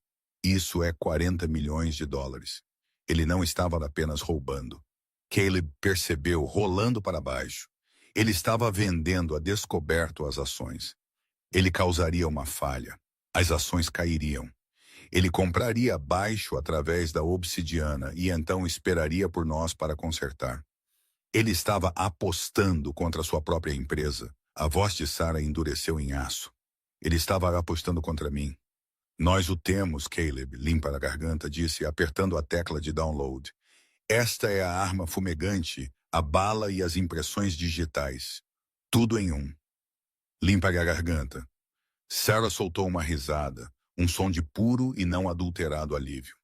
isso é 40 milhões de dólares. Ele não estava apenas roubando. Caleb percebeu rolando para baixo. Ele estava vendendo a descoberto as ações. Ele causaria uma falha. As ações cairiam. Ele compraria baixo através da obsidiana e então esperaria por nós para consertar. Ele estava apostando contra sua própria empresa. A voz de Sarah endureceu em aço. Ele estava apostando contra mim. Nós o temos, Caleb, limpa a garganta, disse, apertando a tecla de download. Esta é a arma fumegante, a bala e as impressões digitais. Tudo em um. Limpa a garganta. Sarah soltou uma risada, um som de puro e não adulterado alívio.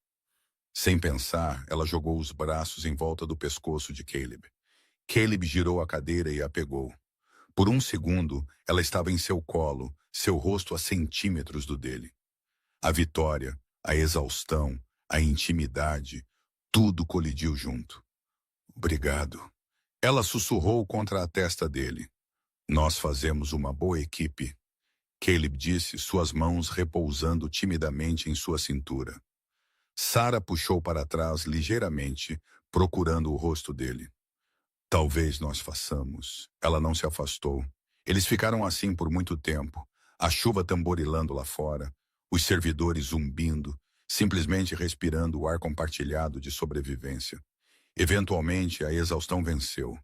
Sem pensar, ela jogou os braços em volta do pescoço de Caleb. Caleb girou a cadeira e a pegou. Por um segundo, ela estava em seu colo, seu rosto a centímetros do dele. A vitória, a exaustão, a intimidade, tudo colidiu junto. Obrigado. Ela sussurrou contra a testa dele. Nós fazemos uma boa equipe. Caleb disse, suas mãos repousando timidamente em sua cintura. Sarah puxou para trás ligeiramente, procurando o rosto dele. Talvez nós façamos. Ela não se afastou. Eles ficaram assim por muito tempo, a chuva tamborilando lá fora, os servidores zumbindo, simplesmente respirando o ar compartilhado de sobrevivência. Eventualmente, a exaustão venceu.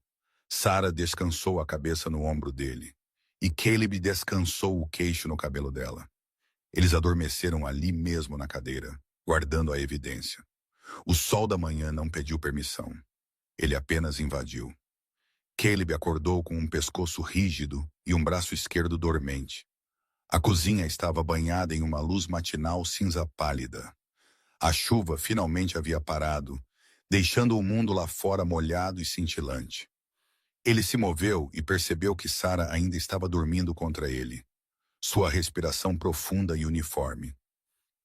Sarah descansou a cabeça no ombro dele, e Caleb descansou o queixo no cabelo dela. Eles adormeceram ali mesmo na cadeira, guardando a evidência. O sol da manhã não pediu permissão. Ele apenas invadiu. Caleb acordou com um pescoço rígido e um braço esquerdo dormente. A cozinha estava banhada em uma luz matinal cinza pálida. A chuva finalmente havia parado, deixando o mundo lá fora molhado e cintilante. Ele se moveu e percebeu que Sarah ainda estava dormindo contra ele. Sua respiração profunda e uniforme.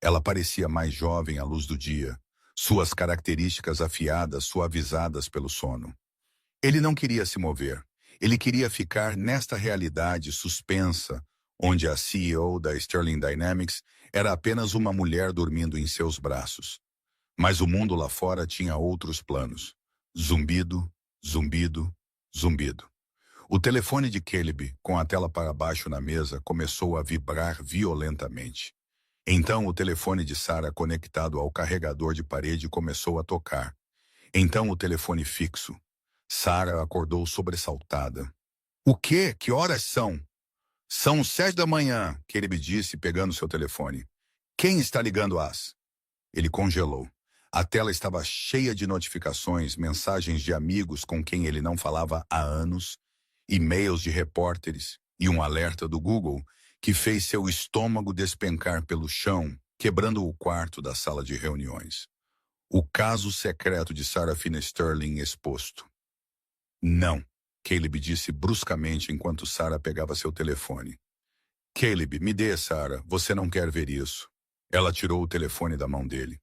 Ela parecia mais jovem à luz do dia, suas características afiadas suavizadas pelo sono. Ele não queria se mover. Ele queria ficar nesta realidade suspensa, onde a CEO da Sterling Dynamics era apenas uma mulher dormindo em seus braços. Mas o mundo lá fora tinha outros planos. Zumbido, zumbido, zumbido. O telefone de Caleb, com a tela para baixo na mesa, começou a vibrar violentamente. Então o telefone de Sarah conectado ao carregador de parede começou a tocar. Então o telefone fixo. Sarah acordou sobressaltada. O quê? Que horas são? São 7 da manhã, Caleb disse, pegando seu telefone. Quem está ligando às? Ele congelou. A tela estava cheia de notificações, mensagens de amigos com quem ele não falava há anos, e-mails de repórteres e um alerta do Google que fez seu estômago despencar pelo chão, quebrando o quarto da sala de reuniões. O caso secreto de Sarafina Sterling exposto. Não, Caleb disse bruscamente enquanto Sarah pegava seu telefone. Caleb, me dê, Sarah, você não quer ver isso. Ela tirou o telefone da mão dele.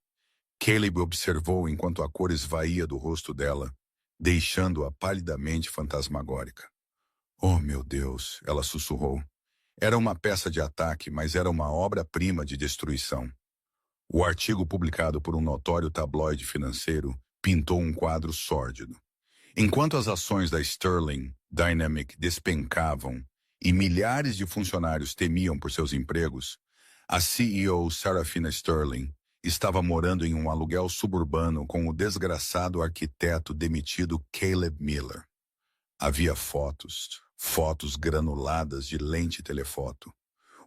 Caleb observou enquanto a cor esvaía do rosto dela, deixando-a palidamente fantasmagórica. Oh, meu Deus, ela sussurrou. Era uma peça de ataque, mas era uma obra-prima de destruição. O artigo publicado por um notório tabloide financeiro pintou um quadro sórdido. Enquanto as ações da Sterling Dynamic despencavam e milhares de funcionários temiam por seus empregos, a CEO Sarafina Sterling estava morando em um aluguel suburbano com o desgraçado arquiteto demitido Caleb Miller. Havia fotos granuladas de lente telefoto.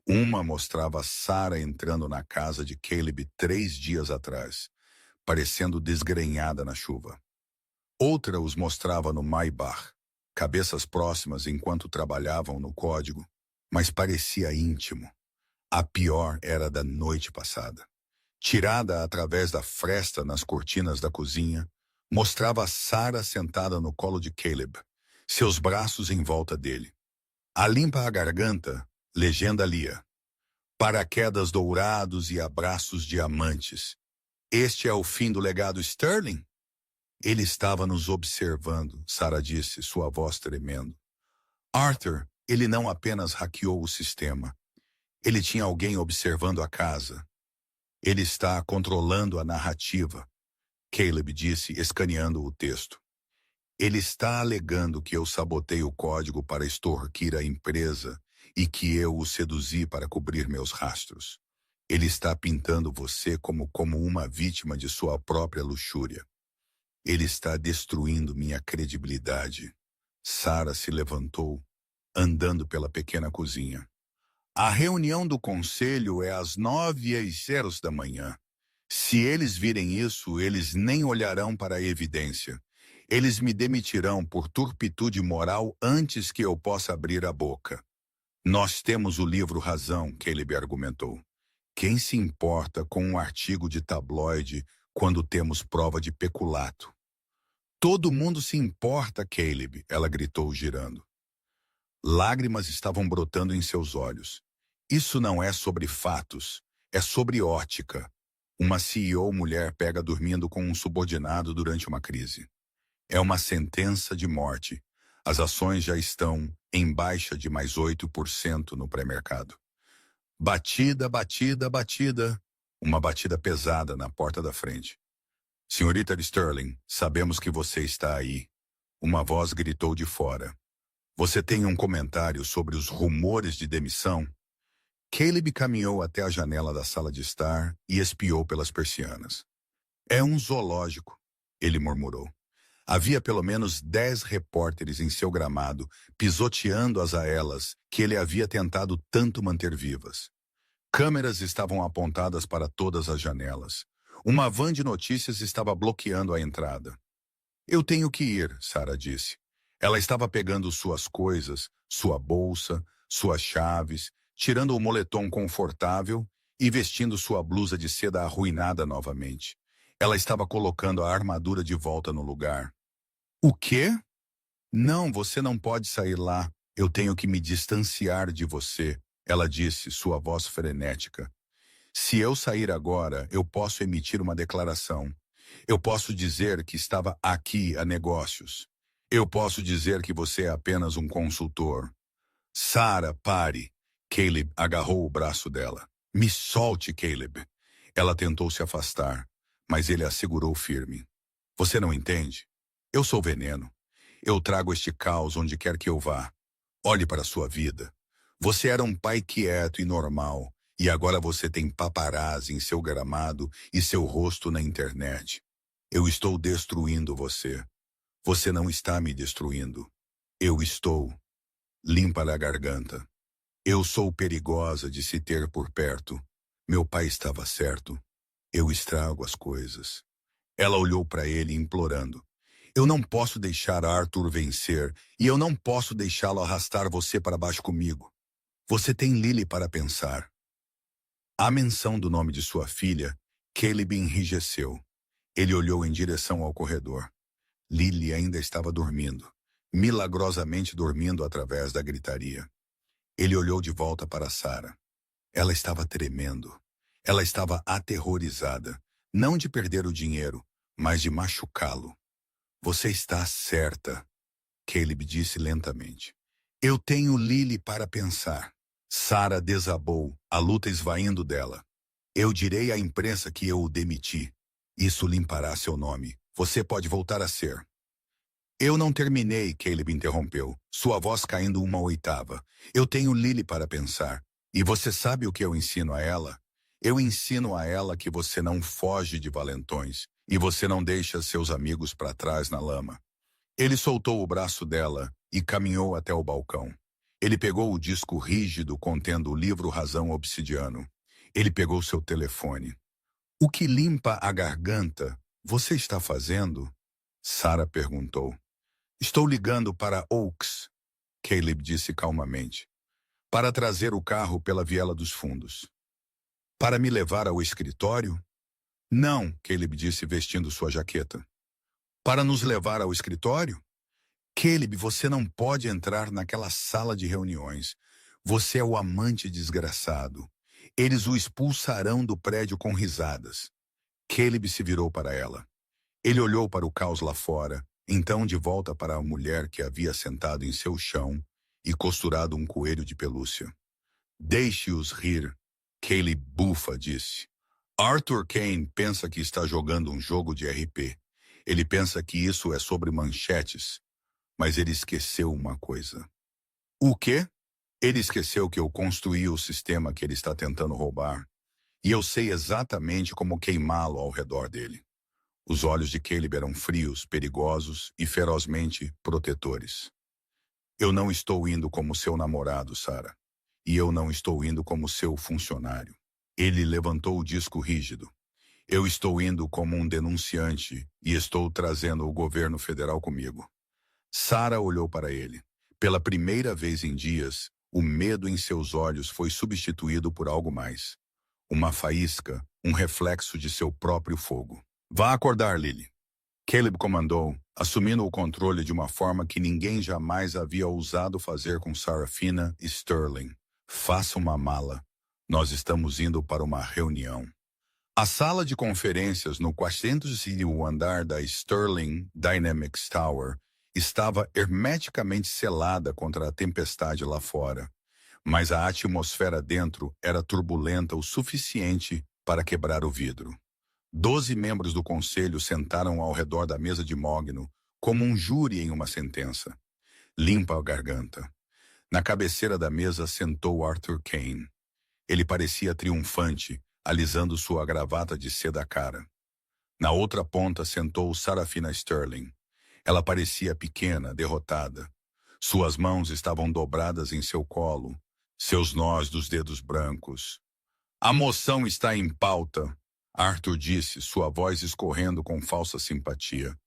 Uma mostrava Sarah entrando na casa de Caleb 3 dias atrás, parecendo desgrenhada na chuva. Outra os mostrava no Maybach, cabeças próximas enquanto trabalhavam no código, mas parecia íntimo. A pior era da noite passada. Tirada através da fresta nas cortinas da cozinha, mostrava Sarah sentada no colo de Caleb, seus braços em volta dele. A limpa a garganta, legenda lia. Paraquedas dourados e abraços diamantes. Este é o fim do legado Sterling? Ele estava nos observando, Sarah disse, sua voz tremendo. Arthur, ele não apenas hackeou o sistema. Ele tinha alguém observando a casa. Ele está controlando a narrativa, Caleb disse, escaneando o texto. Ele está alegando que eu sabotei o código para extorquir a empresa e que eu o seduzi para cobrir meus rastros. Ele está pintando você como uma vítima de sua própria luxúria. Ele está destruindo minha credibilidade. Sarah se levantou, andando pela pequena cozinha. A reunião do conselho é às 9h00 da manhã. Se eles virem isso, eles nem olharão para a evidência. Eles me demitirão por turpitude moral antes que eu possa abrir a boca. Nós temos o livro Razão, Caleb argumentou. Quem se importa com um artigo de tabloide quando temos prova de peculato? Todo mundo se importa, Caleb, ela gritou, girando. Lágrimas estavam brotando em seus olhos. Isso não é sobre fatos, é sobre ótica. Uma CEO mulher pega dormindo com um subordinado durante uma crise. É uma sentença de morte. As ações já estão em baixa de mais 8% no pré-mercado. Batida, batida, batida. Uma batida pesada na porta da frente. Senhorita Sterling, sabemos que você está aí. Uma voz gritou de fora. Você tem um comentário sobre os rumores de demissão? Caleb caminhou até a janela da sala de estar e espiou pelas persianas. É um zoológico, ele murmurou. Havia pelo menos 10 repórteres em seu gramado, pisoteando as aelas que ele havia tentado tanto manter vivas. Câmeras estavam apontadas para todas as janelas. Uma van de notícias estava bloqueando a entrada. Eu tenho que ir, Sarah disse. Ela estava pegando suas coisas, sua bolsa, suas chaves, tirando o moletom confortável e vestindo sua blusa de seda arruinada novamente. Ela estava colocando a armadura de volta no lugar. O quê? Não, você não pode sair lá. Eu tenho que me distanciar de você, ela disse, sua voz frenética. Se eu sair agora, eu posso emitir uma declaração. Eu posso dizer que estava aqui a negócios. Eu posso dizer que você é apenas um consultor. Sarah, pare. Caleb agarrou o braço dela. Me solte, Caleb. Ela tentou se afastar, mas ele a segurou firme. Você não entende? Eu sou veneno. Eu trago este caos onde quer que eu vá. Olhe para a sua vida. Você era um pai quieto e normal, e agora você tem paparazzi em seu gramado e seu rosto na internet. Eu estou destruindo você. Você não está me destruindo. Eu estou. Limpa a garganta. Eu sou perigosa de se ter por perto. Meu pai estava certo. Eu estrago as coisas. Ela olhou para ele implorando. Eu não posso deixar Arthur vencer e eu não posso deixá-lo arrastar você para baixo comigo. Você tem Lily para pensar. À menção do nome de sua filha, Caleb enrijeceu. Ele olhou em direção ao corredor. Lily ainda estava dormindo, milagrosamente dormindo através da gritaria. Ele olhou de volta para Sarah. Ela estava tremendo. Ela estava aterrorizada, não de perder o dinheiro, mas de machucá-lo. Você está certa, Caleb disse lentamente. Eu tenho Lily para pensar. Sarah desabou, a luta esvaindo dela. Eu direi à imprensa que eu o demiti. Isso limpará seu nome. Você pode voltar a ser. Eu não terminei, Caleb interrompeu, sua voz caindo uma oitava. Eu tenho Lily para pensar. E você sabe o que eu ensino a ela? Eu ensino a ela que você não foge de valentões e você não deixa seus amigos para trás na lama. Ele soltou o braço dela e caminhou até o balcão. Ele pegou o disco rígido contendo o livro Razão Obsidiano. Ele pegou seu telefone. O que limpa a garganta você está fazendo? Sarah perguntou. Estou ligando para Oaks, Caleb disse calmamente, para trazer o carro pela viela dos fundos. Para me levar ao escritório? Não, Caleb disse vestindo sua jaqueta. Para nos levar ao escritório? Caleb, você não pode entrar naquela sala de reuniões. Você é o amante desgraçado. Eles o expulsarão do prédio com risadas. Caleb se virou para ela. Ele olhou para o caos lá fora, então de volta para a mulher que havia sentado em seu chão e costurado um coelho de pelúcia. Deixe-os rir, Caleb bufa disse. Arthur Kane pensa que está jogando um jogo de RP. Ele pensa que isso é sobre manchetes, mas ele esqueceu uma coisa. O quê? Ele esqueceu que eu construí o sistema que ele está tentando roubar, e eu sei exatamente como queimá-lo ao redor dele. Os olhos de Caleb eram frios, perigosos e ferozmente protetores. Eu não estou indo como seu namorado, Sarah. E eu não estou indo como seu funcionário. Ele levantou o disco rígido. Eu estou indo como um denunciante e estou trazendo o governo federal comigo. Sarah olhou para ele. Pela primeira vez em dias, o medo em seus olhos foi substituído por algo mais. Uma faísca, um reflexo de seu próprio fogo. Vá acordar, Lily. Caleb comandou, assumindo o controle de uma forma que ninguém jamais havia ousado fazer com Sarafina e Sterling. Faça uma mala. Nós estamos indo para uma reunião. A sala de conferências no 400º andar da Sterling Dynamics Tower estava hermeticamente selada contra a tempestade lá fora, mas a atmosfera dentro era turbulenta o suficiente para quebrar o vidro. 12 membros do conselho sentaram ao redor da mesa de mogno, como um júri em uma sentença. Limpa a garganta. Na cabeceira da mesa sentou Arthur Kane. Ele parecia triunfante, alisando sua gravata de seda à cara. Na outra ponta sentou Sarafina Sterling. Ela parecia pequena, derrotada. Suas mãos estavam dobradas em seu colo, seus nós dos dedos brancos. A moção está em pauta, Arthur disse, sua voz escorrendo com falsa simpatia.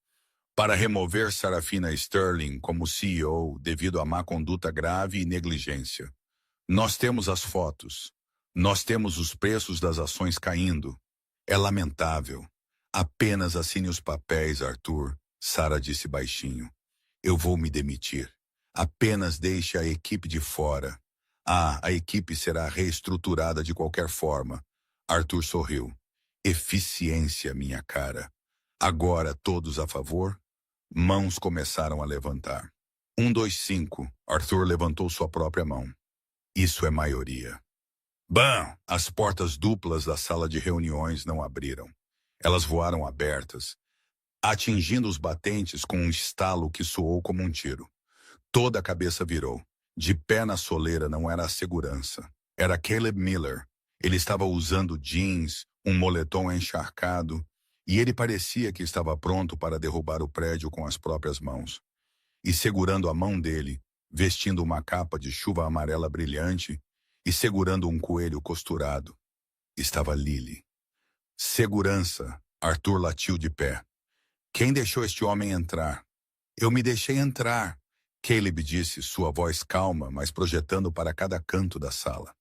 Para remover Sarafina Sterling como CEO devido à má conduta grave e negligência. Nós temos as fotos. Nós temos os preços das ações caindo. É lamentável. Apenas assine os papéis, Arthur, Sarah disse baixinho. Eu vou me demitir. Apenas deixe a equipe de fora. A equipe será reestruturada de qualquer forma. Arthur sorriu. Eficiência, minha cara. Agora todos a favor? Mãos começaram a levantar. 1, 2, 5. Arthur levantou sua própria mão. Isso é maioria. Bam! As portas duplas da sala de reuniões não abriram. Elas voaram abertas, atingindo os batentes com um estalo que soou como um tiro. Toda a cabeça virou. De pé na soleira não era a segurança. Era Caleb Miller. Ele estava usando jeans, um moletom encharcado, e ele parecia que estava pronto para derrubar o prédio com as próprias mãos. E segurando a mão dele, vestindo uma capa de chuva amarela brilhante e segurando um coelho costurado, estava Lily. Segurança, Arthur latiu de pé. Quem deixou este homem entrar? Eu me deixei entrar, Caleb disse, sua voz calma, mas projetando para cada canto da sala.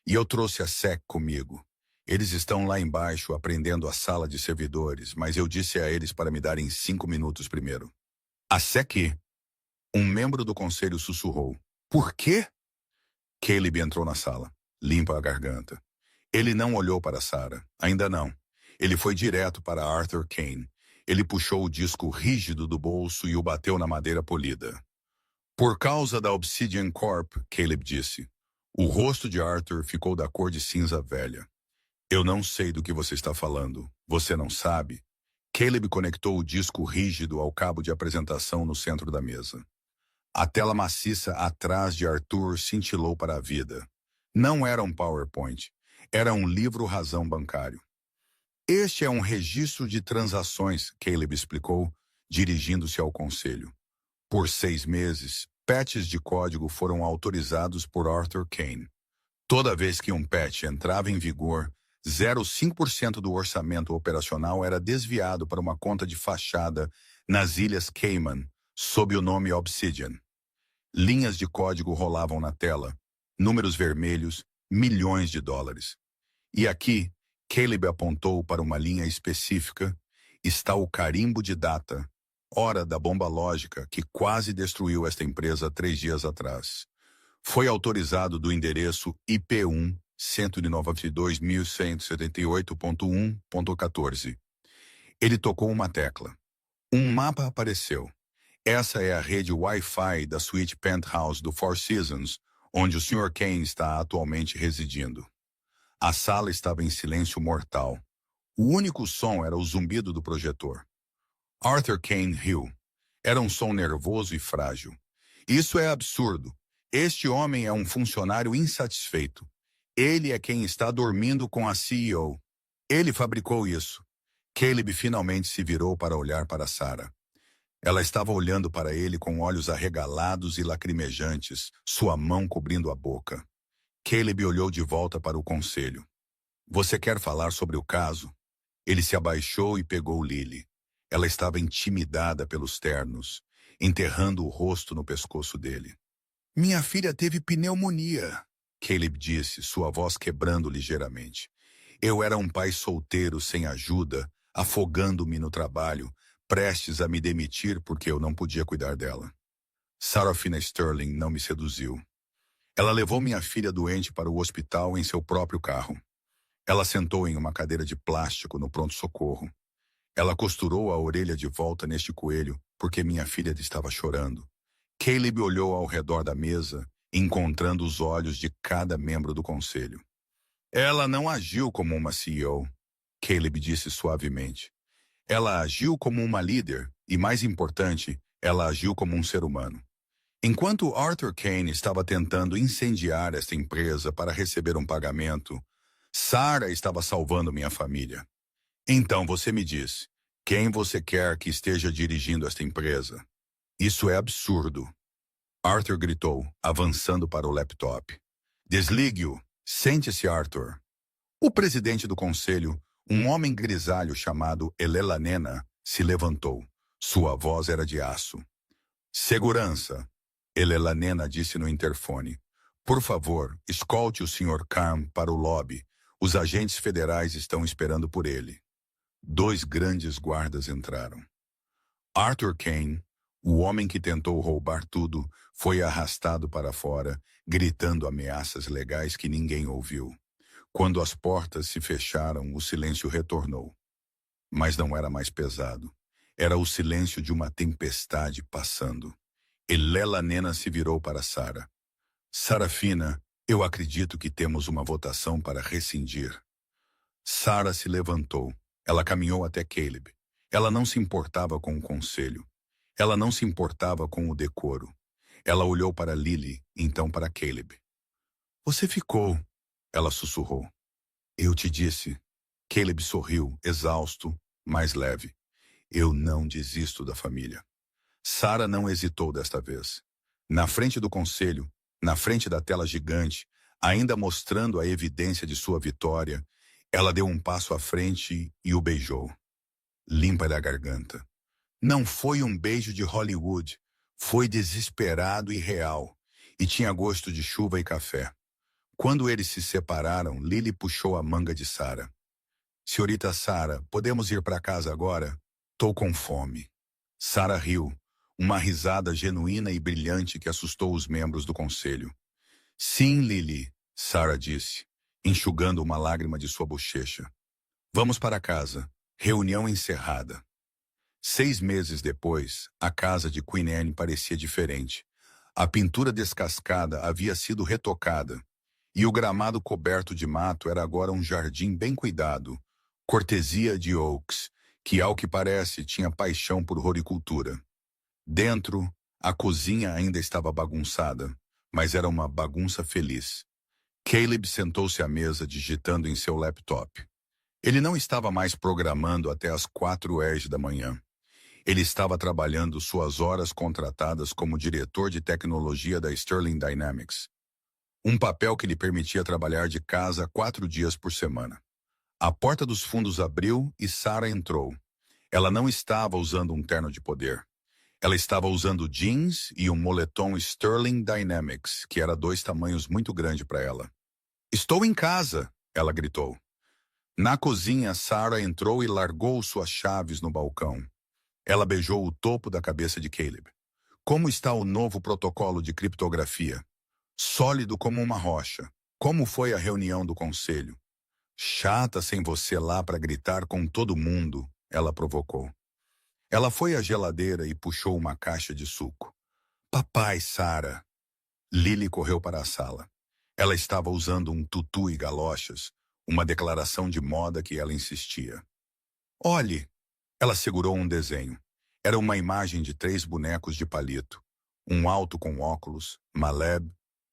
E eu trouxe a SEC comigo. Eles estão lá embaixo aprendendo a sala de servidores, mas eu disse a eles para me darem 5 minutos primeiro. A SEC? Um membro do conselho sussurrou. Por quê? Caleb entrou na sala, limpa a garganta. Ele não olhou para Sarah, ainda não. Ele foi direto para Arthur Kane. Ele puxou o disco rígido do bolso e o bateu na madeira polida. Por causa da Obsidian Corp, Caleb disse. O rosto de Arthur ficou da cor de cinza velha. Eu não sei do que você está falando. Você não sabe? Caleb conectou o disco rígido ao cabo de apresentação no centro da mesa. A tela maciça atrás de Arthur cintilou para a vida. Não era um PowerPoint. Era um livro-razão bancário. Este é um registro de transações, Caleb explicou, dirigindo-se ao conselho. Por 6 meses, patches de código foram autorizados por Arthur Kane. Toda vez que um patch entrava em vigor, 0,5% do orçamento operacional era desviado para uma conta de fachada nas Ilhas Cayman, sob o nome Obsidian. Linhas de código rolavam na tela, números vermelhos, milhões de dólares. E aqui, Caleb apontou para uma linha específica, está o carimbo de data, Hora da bomba lógica que quase destruiu esta empresa 3 dias atrás. Foi autorizado do endereço IP1 192.178.1.14. Ele tocou uma tecla. Um mapa apareceu. Essa é a rede Wi-Fi da suíte Penthouse do Four Seasons, onde o Sr. Kane está atualmente residindo. A sala estava em silêncio mortal. O único som era o zumbido do projetor. Arthur Kane riu. Era um som nervoso e frágil. Isso é absurdo. Este homem é um funcionário insatisfeito. Ele é quem está dormindo com a CEO. Ele fabricou isso. Caleb finalmente se virou para olhar para Sarah. Ela estava olhando para ele com olhos arregalados e lacrimejantes, sua mão cobrindo a boca. Caleb olhou de volta para o conselho. Você quer falar sobre o caso? Ele se abaixou e pegou Lily. Ela estava intimidada pelos ternos, enterrando o rosto no pescoço dele. Minha filha teve pneumonia, Caleb disse, sua voz quebrando ligeiramente. Eu era um pai solteiro sem ajuda, afogando-me no trabalho, prestes a me demitir porque eu não podia cuidar dela. Sarafina Sterling não me seduziu. Ela levou minha filha doente para o hospital em seu próprio carro. Ela sentou em uma cadeira de plástico no pronto-socorro. Ela costurou a orelha de volta neste coelho porque minha filha estava chorando. Caleb olhou ao redor da mesa, encontrando os olhos de cada membro do conselho. Ela não agiu como uma CEO, Caleb disse suavemente. Ela agiu como uma líder e, mais importante, ela agiu como um ser humano. Enquanto Arthur Kane estava tentando incendiar esta empresa para receber um pagamento, Sarah estava salvando minha família. Então você me diz, quem você quer que esteja dirigindo esta empresa? Isso é absurdo. Arthur gritou, avançando para o laptop. Desligue-o. Sente-se, Arthur. O presidente do conselho, um homem grisalho chamado Elelanena, se levantou. Sua voz era de aço. Segurança, Elelanena disse no interfone. Por favor, escolte o Sr. Khan para o lobby. Os agentes federais estão esperando por ele. 2 grandes guardas entraram. Arthur Kane, o homem que tentou roubar tudo, foi arrastado para fora, gritando ameaças legais que ninguém ouviu. Quando as portas se fecharam, o silêncio retornou. Mas não era mais pesado. Era o silêncio de uma tempestade passando. Elelanena se virou para Sarah. Sarafina, eu acredito que temos uma votação para rescindir. Sarah se levantou. Ela caminhou até Caleb. Ela não se importava com o conselho. Ela não se importava com o decoro. Ela olhou para Lily, então para Caleb. Você ficou, ela sussurrou. Eu te disse. Caleb sorriu, exausto, mais leve. Eu não desisto da família. Sarah não hesitou desta vez. Na frente do conselho, na frente da tela gigante, ainda mostrando a evidência de sua vitória, ela deu um passo à frente e o beijou. Limpa da garganta. Não foi um beijo de Hollywood. Foi desesperado e real. E tinha gosto de chuva e café. Quando eles se separaram, Lily puxou a manga de Sarah. Senhorita Sarah, podemos ir para casa agora? Tô com fome. Sarah riu, uma risada genuína e brilhante que assustou os membros do conselho. Sim, Lily, Sarah disse, enxugando uma lágrima de sua bochecha. Vamos para casa. Reunião encerrada. 6 meses depois, a casa de Queen Anne parecia diferente. A pintura descascada havia sido retocada, e o gramado coberto de mato era agora um jardim bem cuidado, cortesia de Oakes, que, ao que parece, tinha paixão por horticultura. Dentro, a cozinha ainda estava bagunçada, mas era uma bagunça feliz. Caleb sentou-se à mesa digitando em seu laptop. Ele não estava mais programando até as 4h da manhã. Ele estava trabalhando suas horas contratadas como diretor de tecnologia da Sterling Dynamics. Um papel que lhe permitia trabalhar de casa 4 dias por semana. A porta dos fundos abriu e Sarah entrou. Ela não estava usando um terno de poder. Ela estava usando jeans e um moletom Sterling Dynamics, que era 2 tamanhos muito grande para ela. Estou em casa, ela gritou. Na cozinha, Sarah entrou e largou suas chaves no balcão. Ela beijou o topo da cabeça de Caleb. Como está o novo protocolo de criptografia? Sólido como uma rocha. Como foi a reunião do conselho? Chata sem você lá para gritar com todo mundo, ela provocou. Ela foi à geladeira e puxou uma caixa de suco. Papai, Sarah. Lily correu para a sala. Ela estava usando um tutu e galochas, uma declaração de moda que ela insistia. Olhe! Ela segurou um desenho. Era uma imagem de 3 bonecos de palito. Um alto com óculos, Maleb,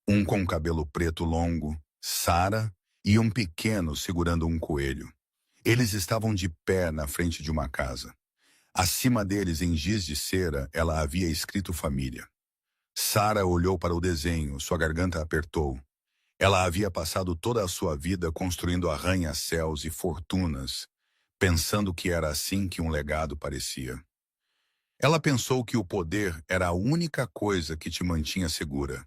um com cabelo preto longo, Sarah, e um pequeno segurando um coelho. Eles estavam de pé na frente de uma casa. Acima deles, em giz de cera, ela havia escrito família. Sarah olhou para o desenho, sua garganta apertou. Ela havia passado toda a sua vida construindo arranha-céus e fortunas, pensando que era assim que um legado parecia. Ela pensou que o poder era a única coisa que te mantinha segura.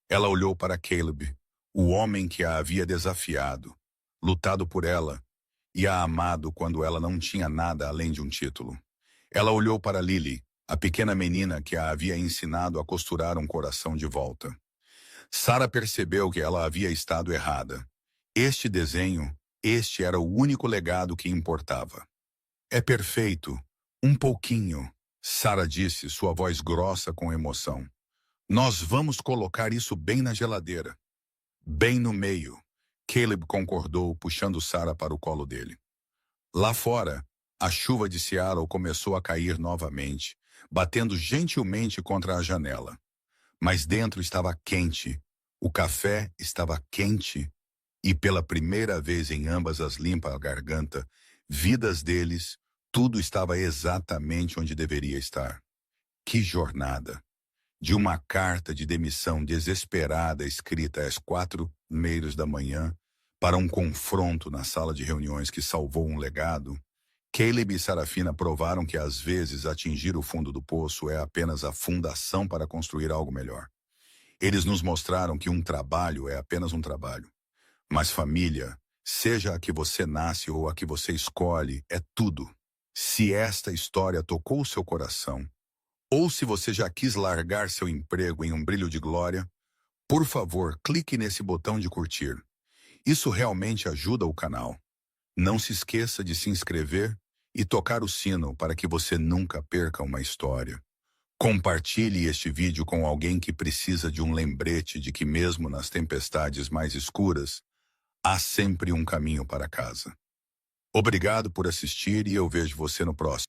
Ela olhou para Caleb, o homem que a havia desafiado, lutado por ela e a amado quando ela não tinha nada além de um título. Ela olhou para Lily, a pequena menina que a havia ensinado a costurar um coração de volta. Sarah percebeu que ela havia estado errada. Este era o único legado que importava. É perfeito. Um pouquinho, Sarah disse, sua voz grossa com emoção. Nós vamos colocar isso bem na geladeira. Bem no meio. Caleb concordou, puxando Sarah para o colo dele. Lá fora, a chuva de Seattle começou a cair novamente, batendo gentilmente contra a janela. Mas dentro estava quente, o café estava quente, e pela primeira vez em ambas as limpa a garganta, vidas deles, tudo estava exatamente onde deveria estar. Que jornada! De uma carta de demissão desesperada escrita às 4h da manhã, para um confronto na sala de reuniões que salvou um legado, Caleb e Sarafina provaram que às vezes atingir o fundo do poço é apenas a fundação para construir algo melhor. Eles nos mostraram que um trabalho é apenas um trabalho. Mas família, seja a que você nasce ou a que você escolhe, é tudo. Se esta história tocou seu coração, ou se você já quis largar seu emprego em um brilho de glória, por favor, clique nesse botão de curtir. Isso realmente ajuda o canal. Não se esqueça de se inscrever e tocar o sino para que você nunca perca uma história. Compartilhe este vídeo com alguém que precisa de um lembrete de que mesmo nas tempestades mais escuras, há sempre um caminho para casa. Obrigado por assistir e eu vejo você no próximo.